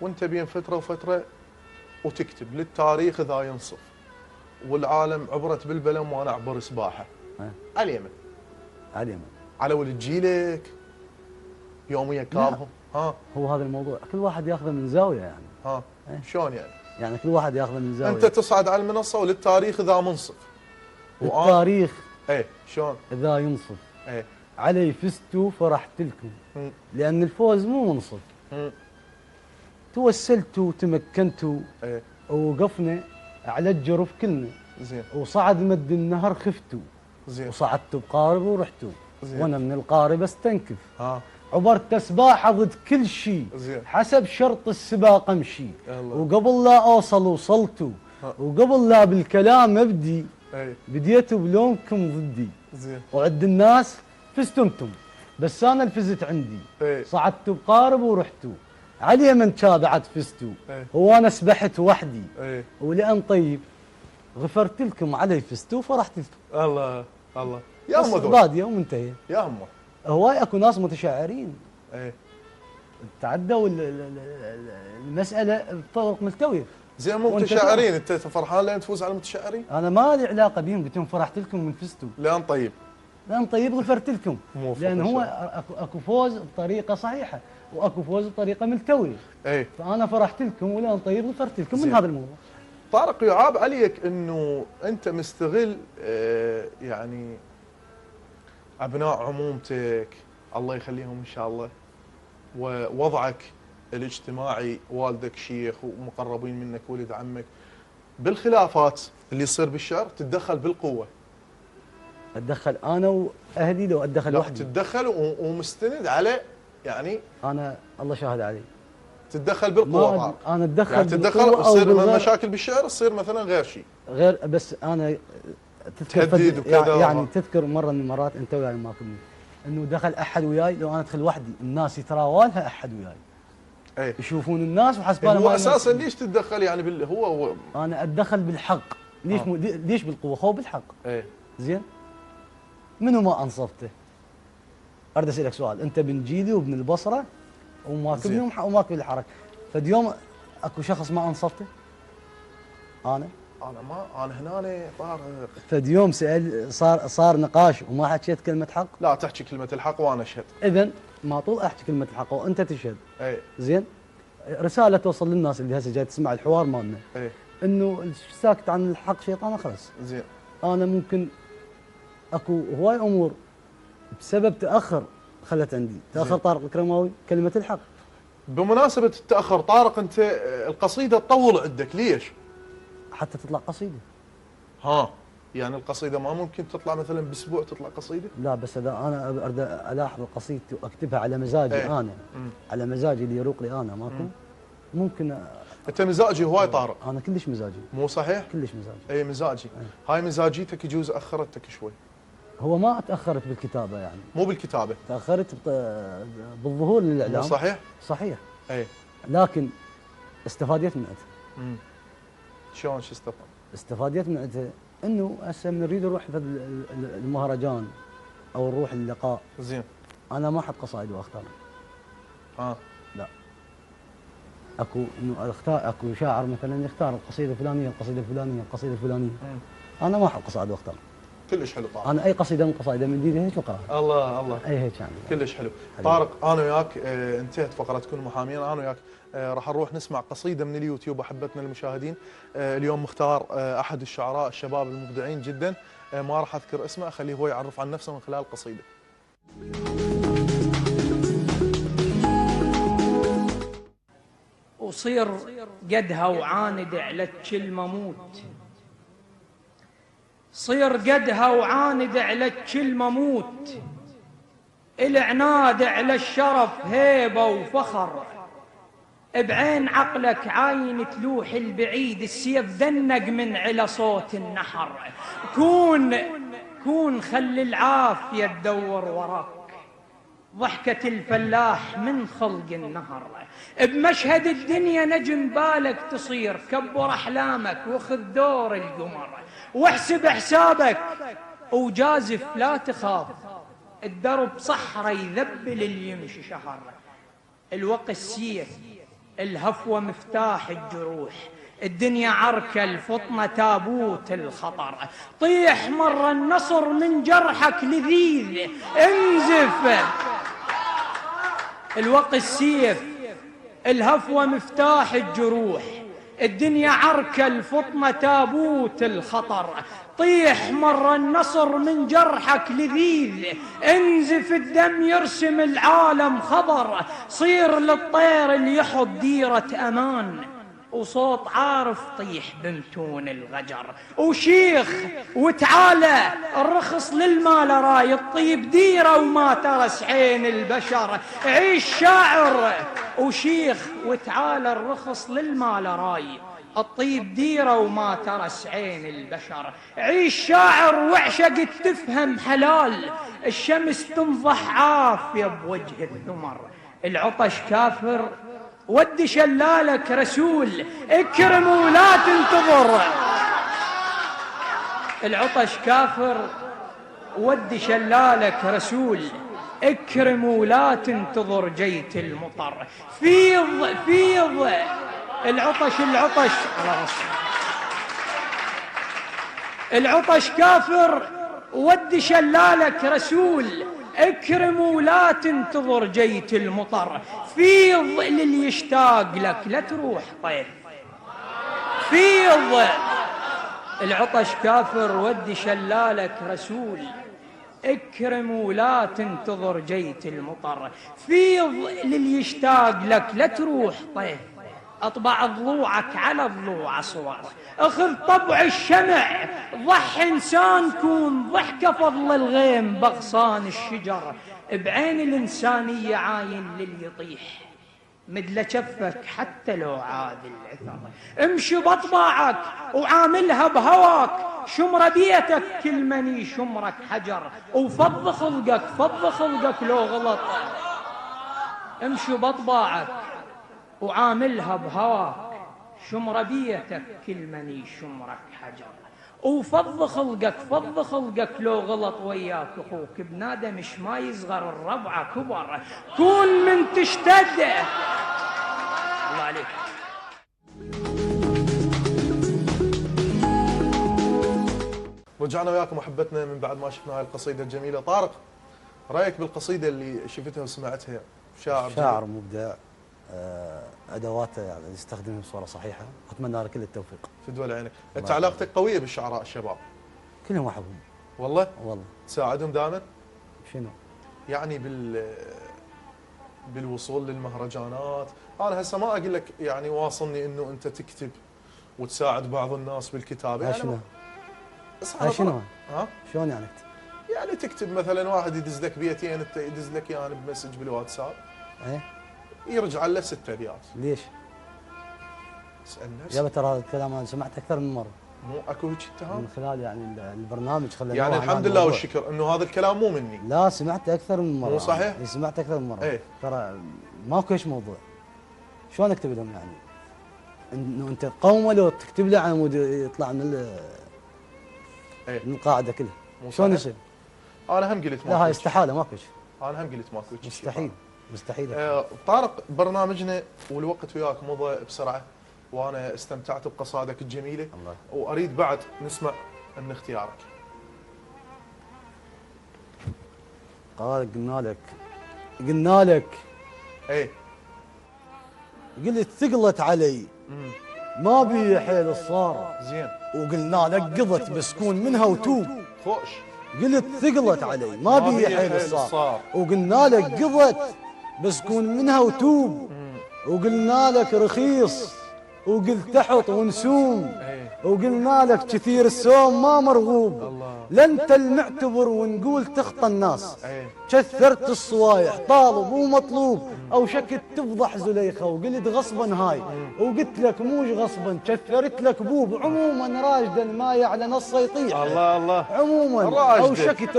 وانت بين فتره وفتره وتكتب للتاريخ اذا ينصف والعالم عبرت بالبلم وانا اعبر سباحه. على اليمن. على اليمن. على ولد جيلك يوميا كاظهم. هو هذا الموضوع كل واحد ياخذه من زاويه يعني. شلون يعني؟ يعني كل واحد ياخذه من زاويه. انت تصعد على المنصه وللتاريخ اذا منصف. التاريخ شلون؟ اذا ينصف. علي فزتوا فرحت لكم. لان الفوز مو منصف. توسلت وتمكنت ايه ووقفنا على الجرف كلنا. زين. وصعد مد النهر خفتوا. زين. وصعدت بقارب ورحتوا. زين. وانا من القارب استنكف. ها. عبرت سباحه ضد كل شيء. زين. حسب شرط السباق امشي. الله. وقبل لا اوصل وصلتوا. وقبل لا بالكلام ابدي ايه بديتوا بلومكم ضدي. زين. وعد الناس فزتوا انتم بس انا الفزت عندي. ايه. صعدتوا بقارب ورحتوا علي من تابعت فزتوا. ايه. هو انا سبحت وحدي. ايه. ولان طيب غفرت لكم علي فزتوا فرحت لكم. الله الله يا ام ذول باديه ومنتهيه. يا امه. هواي اكو ناس متشاعرين ايه. تعدوا المساله بطرق ملتويه. زين مو متشاعرين، انت فرحان لين تفوز على المتشاعرين؟ انا ما لي علاقه بهم، قلت لهم فرحت لكم من فزتوا. لان طيب. لان طيب غفرت لكم. لان هو اكو فوز بطريقه صحيحه واكو فوز بطريقه ملتويه. ايه. فانا فرحت لكم ولان طيب غفرت لكم من هذا الموضوع. طارق يعاب عليك انه انت مستغل يعني ابناء عمومتك الله يخليهم ان شاء الله، ووضعك الاجتماعي، والدك شيخ ومقربين منك ولد عمك، بالخلافات اللي تصير بالشعر تتدخل بالقوه. اتدخل انا واهلي لو اتدخل وحدي؟ تتدخل ومستند على يعني انا الله شاهد علي. تتدخل بالقوه. انا اتدخل يعني تتدخل وتصير مشاكل بالشعر تصير مثلا غير شيء. غير بس انا تهديد وكذا. يعني تذكر مره من المرات انت وياي ما كنا انه دخل احد وياي، لو انا ادخل وحدي الناس يتراوالها احد وياي. ايه. يشوفون الناس وحسب هو اساسا ليش تتدخل يعني هو انا اتدخل بالحق. ليش ليش بالقوه؟ هو بالحق. ايه. زين. منو ما انصفته؟ اريد اسالك سؤال، انت بن جيلي وابن البصره وماكبني وماكب الحركه، فاليوم اكو شخص ما انصفته؟ انا هنا طارق. فاليوم سأل صار نقاش وما حكيت كلمه حق؟ لا تحكي كلمه الحق وانا اشهد. اذا ما طول احكي كلمه الحق وانت تشهد. اي. زين. رساله توصل للناس اللي هسه جاي تسمع الحوار مالنا. اي. انه الساكت عن الحق شيطان خلص. زين. انا ممكن اكو هواي امور بسبب تاخر خلت عندي، تاخر طارق الكرماوي كلمه الحق. بمناسبه التاخر طارق، انت القصيده تطول عندك ليش؟ حتى تطلع قصيده. ها يعني القصيده ما ممكن تطلع مثلا باسبوع تطلع قصيده؟ لا بس اذا انا اريد الاحظ قصيدتي واكتبها على مزاجي. ايه. انا على مزاجي اللي يروق لي انا ماكو. ممكن انت مزاجي هواي طارق. انا كلش مزاجي. مو صحيح؟ كلش مزاجي. اي مزاجي. هاي مزاجيتك يجوز اخرتك شوي. هو ما تاخرت بالكتابه يعني. مو بالكتابه. تاخرت بالظهور للاعلام. مو صحيح؟ صحيح. اي. لكن استفاديت من عندها. شلون شو استفاد؟ استفاديت من عندها انه هسه من نريد نروح في المهرجان او نروح اللقاء. زين. انا ما احط قصائد واختار. لا. اكو انه اختار، اكو شاعر مثلا يختار القصيده الفلانيه، القصيده الفلانيه، القصيده الفلانيه. انا ما احط قصائد واختار. كلش حلو طارق. انا اي قصيده من قصائده من جديد هيك اقراها. الله اي هيك يعني. كلش حلو. طارق انا وياك انتهت فقره كل محامين، انا وياك راح نروح نسمع قصيده من اليوتيوب احبتنا المشاهدين. اليوم مختار احد الشعراء الشباب المبدعين جدا، ما راح اذكر اسمه، اخليه هو يعرف عن نفسه من خلال القصيده. وصير قدها وعاند على كل مموت، صير قدها وعاند على كل مموت، العناد على الشرف هيبة وفخر، بعين عقلك عاين تلوح البعيد، السيف دنق من على صوت النحر، كون خلي العافية تدور وراك، ضحكة الفلاح من خلق النهر، بمشهد الدنيا نجم بالك تصير، كبر أحلامك وخذ دور القمر، واحسب حسابك وجازف لا تخاف، الدرب صحرا يذبل اللي يمشي شهر، الوقت السيف الهفوة مفتاح الجروح، الدنيا عركة الفطنة تابوت الخطر، طيح مر النصر من جرحك لذيذ انزف، الوقت السيف الهفوة مفتاح الجروح، الدنيا عركة الفطنة تابوت الخطر، طيح مر النصر من جرحك لذيذ، انزف الدم يرسم العالم خضر، صير للطير اللي يحط ديرة أمان، وصوت عارف طيح بمتون الغجر، وشيخ وتعالى الرخص للمال راي، الطيب ديرة وما ترس عين البشر، عيش شاعر وشيخ وتعالى الرخص للمال راي، الطيب ديرة وما ترس عين البشر، عيش شاعر واعشق تفهم حلال، الشمس تنضح عافية بوجه الثمر، العطش كافر ودي شلالك رسول، اكرم ولا تنتظر، العطش كافر ودي شلالك رسول، اكرم ولا تنتظر جيت المطر، فيض فيض العطش العطش كافر ودي شلالك رسول، اكرم ولا تنتظر جيت المطر، فيض للي يشتاق لك لا تروح طيف، فيض العطش كافر ودي شلالك رسول، اكرم ولا تنتظر جيت المطر، فيض للي يشتاق لك لا تروح طيف، اطبع ضلوعك على ضلوع صور، اخذ طبع الشمع ضح انسان كون ضحكه فضل الغيم بغصان الشجر، بعين الانسانيه عاين للي يطيح مدل شفك حتى لو عاد العثر، امشي باطباعك وعاملها بهواك، شمر بيتك كل من شمرك حجر، وفض خلقك لو غلط، امشي باطباعك وعاملها بهواك، شمر بيتك كل من شمرك حجر، وفض خلقك لو غلط وياك اخوك، بنادم مش ما يصغر الربع كبر، كون من تشتد. الله عليك. رجعنا وياكم احبتنا من بعد ما شفنا هاي القصيده الجميله. طارق، رايك بالقصيده اللي شفتها وسمعتها؟ شاعر مبدع، ادواته يعني يستخدمها بصوره صحيحه، اتمنى له كل التوفيق. فدوى عينك. انت علاقتك قويه بالشعراء الشباب؟ كلهم احبهم والله؟ والله. تساعدهم دائما؟ شنو؟ يعني بالوصول للمهرجانات. انا هسه ما اقول لك يعني واصلني انه انت تكتب وتساعد بعض الناس بالكتابه. يعني شنو؟ شنو؟ ها؟ شلون يعني؟ يعني تكتب مثلا واحد يدز لك بيتين، انت يدز لك يعني بمسج بالواتساب. ايه؟ يرجع له 6 ابيات. ليش؟ اسال نفسك. يابا ترى هذا الكلام انا سمعته اكثر من مره. مو اكو هيك اتهام؟ من خلال يعني البرنامج خلاني يعني الحمد لله والشكر انه هذا الكلام مو مني. لا سمعته اكثر من مره. مو صحيح؟ يعني سمعته اكثر من مره. ايه؟ ترى ماكو ايش موضوع. شلون اكتب لهم يعني؟ انه انت تقومه لو تكتب له على مود يطلع من ايه؟ من القاعده كلها. شلون يصير؟ انا هم قلت لا هاي استحاله ماكو شيء. انا هم قلت ماكو شيء. مستحيل. طارق، برنامجنا والوقت وياك مضى بسرعه، وانا استمتعت بقصائدك الجميله. الله. واريد بعد نسمع من اختيارك. قلنا لك ايه؟ قلت ثقلت علي ما بي حيل الصار، زين. وقلنا لك قضت بسكون منها وتوب. خوش. قلت ثقلت علي ما بي حيل الصار، وقلنا لك قضت بسكون منها وتوب. وقلنا لك رخيص وقلت تحط ونسوم. وقلنا لك كثير السوم ما مرغوب. الله. لانت المعتبر ونقول تخطى الناس. كثرت الصوايح طالب ومطلوب، او شكت تفضح زليخه وقلت غصبا هاي. وقلت لك موش غصبا كثرت لك بوب. عموما راجدا ما يعلن الص يطيح. الله الله. عموما او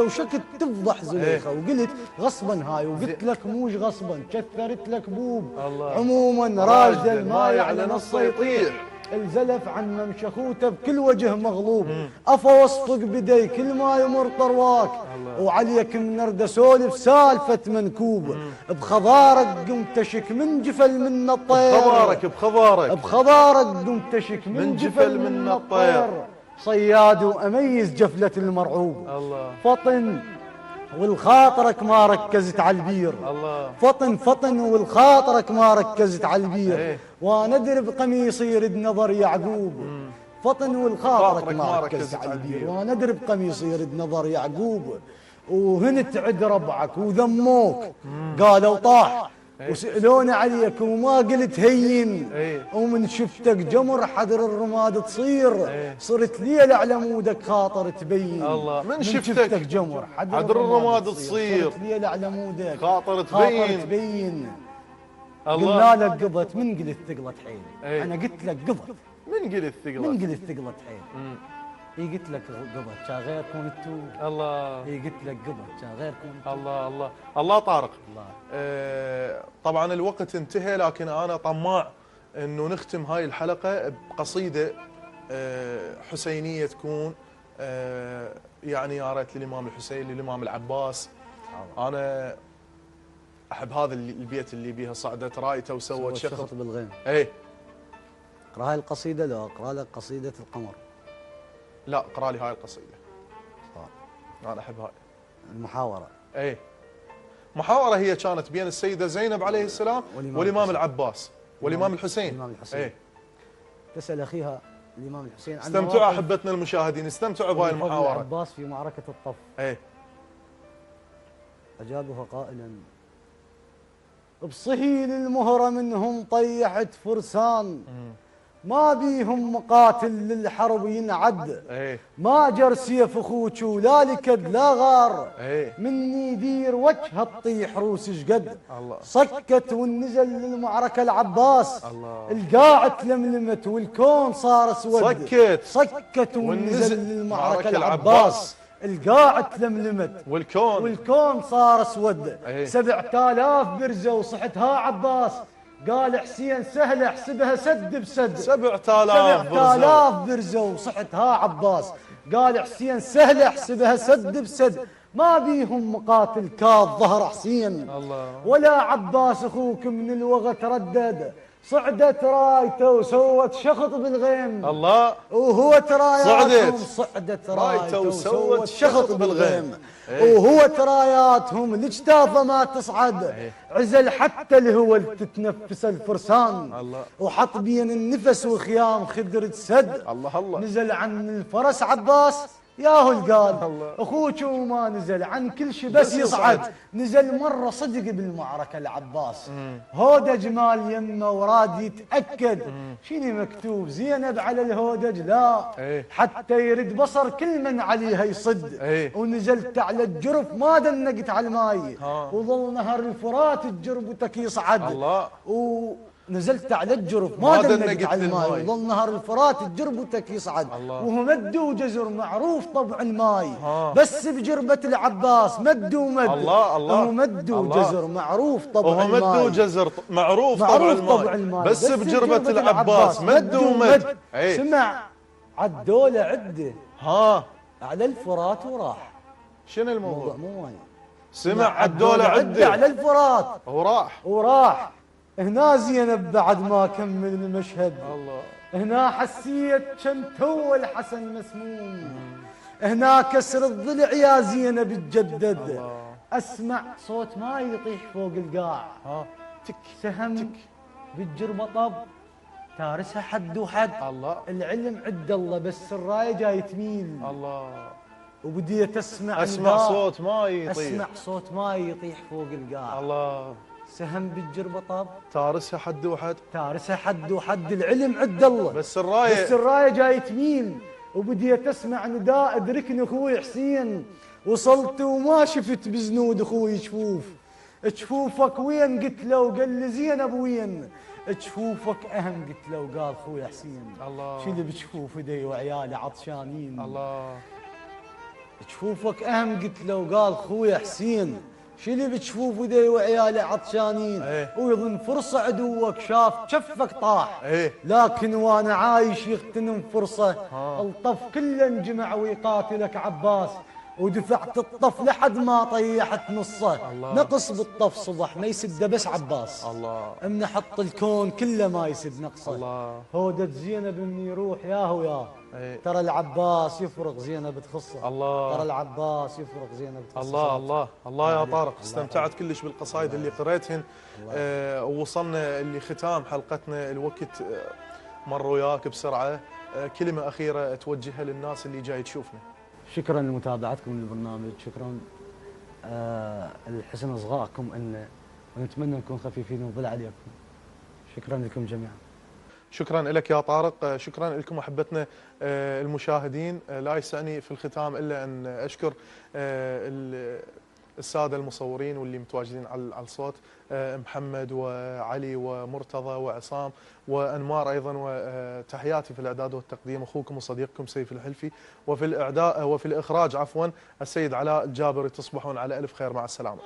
شكت تفضح زليخه وقلت غصبا هاي. وقلت لك موش غصبا كثرت لك بوب. الله. عموما راجدا ما يعلن الص يطيح. الزلف عن ممشخوته بكل وجه مغلوب. افا وصفك بدي كل ما يمر طرواك. وعليك من سولف سالفه منكوب. بخضارك قمت تشك من جفل من الطير. بخضارك قمت تشك من جفل من الطير. صياد واميز جفله المرعوب. الله. فطن والخاطرك ما ركزت على البير. الله. فطن والخاطرك ما ركزت على البير. وانا ادري بقميصي يرد نظر يعقوب. فطن والخاطرك ما ركزت على البير، وانا ادري بقميصي يرد نظر يعقوب، وهنت عد ربعك وذموك قالوا طاح وسألوني عليك وما قلت هين، ومن شفتك جمر حذر الرماد تصير، صرت ليل على مودك خاطر تبين. الله من شفتك جمر حذر الرماد تصير، صرت ليل على مودك خاطر تبين. قلنا لك قبت من قلت ثقلت حيل، انا قلت لك قبت من قلت ثقلت، من قلت ثقلت حيل. اي قلت لك قبت كان غيركم انتو. الله. اي قلت لك قبت كان غيركم انتو. الله الله الله طارق. الله. طبعا الوقت انتهى، لكن انا طماع انه نختم هاي الحلقه بقصيده حسينيه تكون يعني يا ريت للامام الحسين للامام العباس. انا احب هذا البيت اللي بيها صعدت رايته وسوت شخط بالغيم. اي اقرا هاي القصيده لو اقرا لك قصيده القمر. لا اقرا لي هاي القصيده. انا احب هاي المحاوره. اي محاوره هي كانت بين السيده زينب عليه السلام والامام العباس والامام الحسين. الامام الحسين. اي تسال اخيها الامام الحسين عن استمتعوا احبتنا المشاهدين، استمتعوا بهاي المحاوره. العباس في معركه الطف. اي اجابها قائلا: بصهيل المهره منهم طيحت فرسان، ما بيهم مقاتل للحرب ينعد، ما جر سيف اخوك ولا لكد لا غار، مني دير وجهها تطيح روس شقد. سكت والنزل للمعركه العباس، القاع تلملمت والكون صار اسود. سكت والنزل للمعركه العباس، القاع تلملمت والكون صار اسود. 7000 برزه وصحتها عباس، قال حسين سهله احسبها سد بسد. 7000 برزه وصحتها عباس، قال حسين سهله احسبها سد بسد. ما بيهم مقاتل كاظ ظهر حسين، ولا عباس اخوك من الوغى تردد. صعدت رايته وسوت شخط بالغيم، الله، وهو تراياتهم صعدت رايته وسوت شخط بالغيم، وهو تراياتهم الاجتافه ما تصعد. عزل حتى الهول تتنفس الفرسان، وحط بين النفس وخيام خدر تسد. نزل عن الفرس عباس ياهو القال، اخوك وما نزل عن كل شيء بس يصعد. نزل مره صدق بالمعركه العباس، هودج مال يمه وراد يتاكد شنو مكتوب ظنب على الهودج لا، حتى يرد بصر كل من عليها يصد. ونزلت على الجرف ما دنقت على الماي، وظل نهر الفرات الجربتك يصعد. نزلت على الجرف ما دنقت على الماي، وظل نهر الفرات جربتك يصعد. وهو مد وجزر معروف طبع الماي، بس بجربة العباس مد ومد. وهو مد وجزر معروف طبع الماي، وهو مد وجزر معروف طبع الماي، بس بجربة العباس مد ومد. سمع عدوله عده على الفرات وراح. شنو الموضوع؟ مو ماي. سمع عدوله عده على الفرات وراح. هنا زينب بعد ما كمل المشهد، هنا حسيت كنت هو الحسن مسموم. هنا كسر الضلع يا زينب تجدد، اسمع صوت ما يطيح فوق القاع. تك سهم بالجربه طب، تارسها حد وحد. العلم عد الله، بس الرايه جاي تميل. وبديت اسمع صوت ما يطيح، اسمع صوت ما يطيح فوق القاع. سهم بالجربة طاب، تارسها حد وحد، تارسها حد وحد. العلم عد الله، بس الرايه جاي تميل. وبديت اسمع نداء ادركني اخوي حسين. وصلت وما شفت بزنود اخوي جفوفك وين؟ قلت له قال لي زينب وين؟ جفوفك اهم قلت له قال اخوي حسين. شو اللي بجفوف ايدي وعيالي عطشانين؟ جفوفك اهم قلت له قال اخوي حسين. شو اللي بتشوف ايدي وعيالي عطشانين؟ ويظن فرصه عدوك شاف شفك طاح، لكن وانا عايش يغتنم فرصه. الطف كله انجمع ويقاتلك عباس، ودفعت الطف لحد ما طيحت نصه. نقص بالطف صبح ما يسد بس عباس، امن حط الكون كله ما يسد نقصه. هودت زينب من يروح ياهو ياه، ترى العباس يفرق زينب تخصه. ترى العباس يفرق زينب تخصه. الله يا طارق، استمتعت كلش بالقصائد اللي قريتهن. ووصلنا لختام حلقتنا، الوقت مر وياك بسرعه، كلمه اخيره توجهها للناس اللي جاي تشوفنا. شكرا لمتابعتكم للبرنامج، شكرا لحسن اصغائكم لنا، ونتمنى نكون خفيفين ونظل عليكم. شكرا لكم جميعا. شكرا لك يا طارق، شكرا لكم احبتنا المشاهدين. لا يسعني في الختام الا ان اشكر الساده المصورين واللي متواجدين على الصوت، محمد وعلي ومرتضى وعصام وانمار ايضا، وتحياتي في الاعداد والتقديم اخوكم وصديقكم سيف الحلفي، وفي الاعداد وفي الاخراج عفوا السيد علاء الجابري. تصبحون على الف خير، مع السلامه.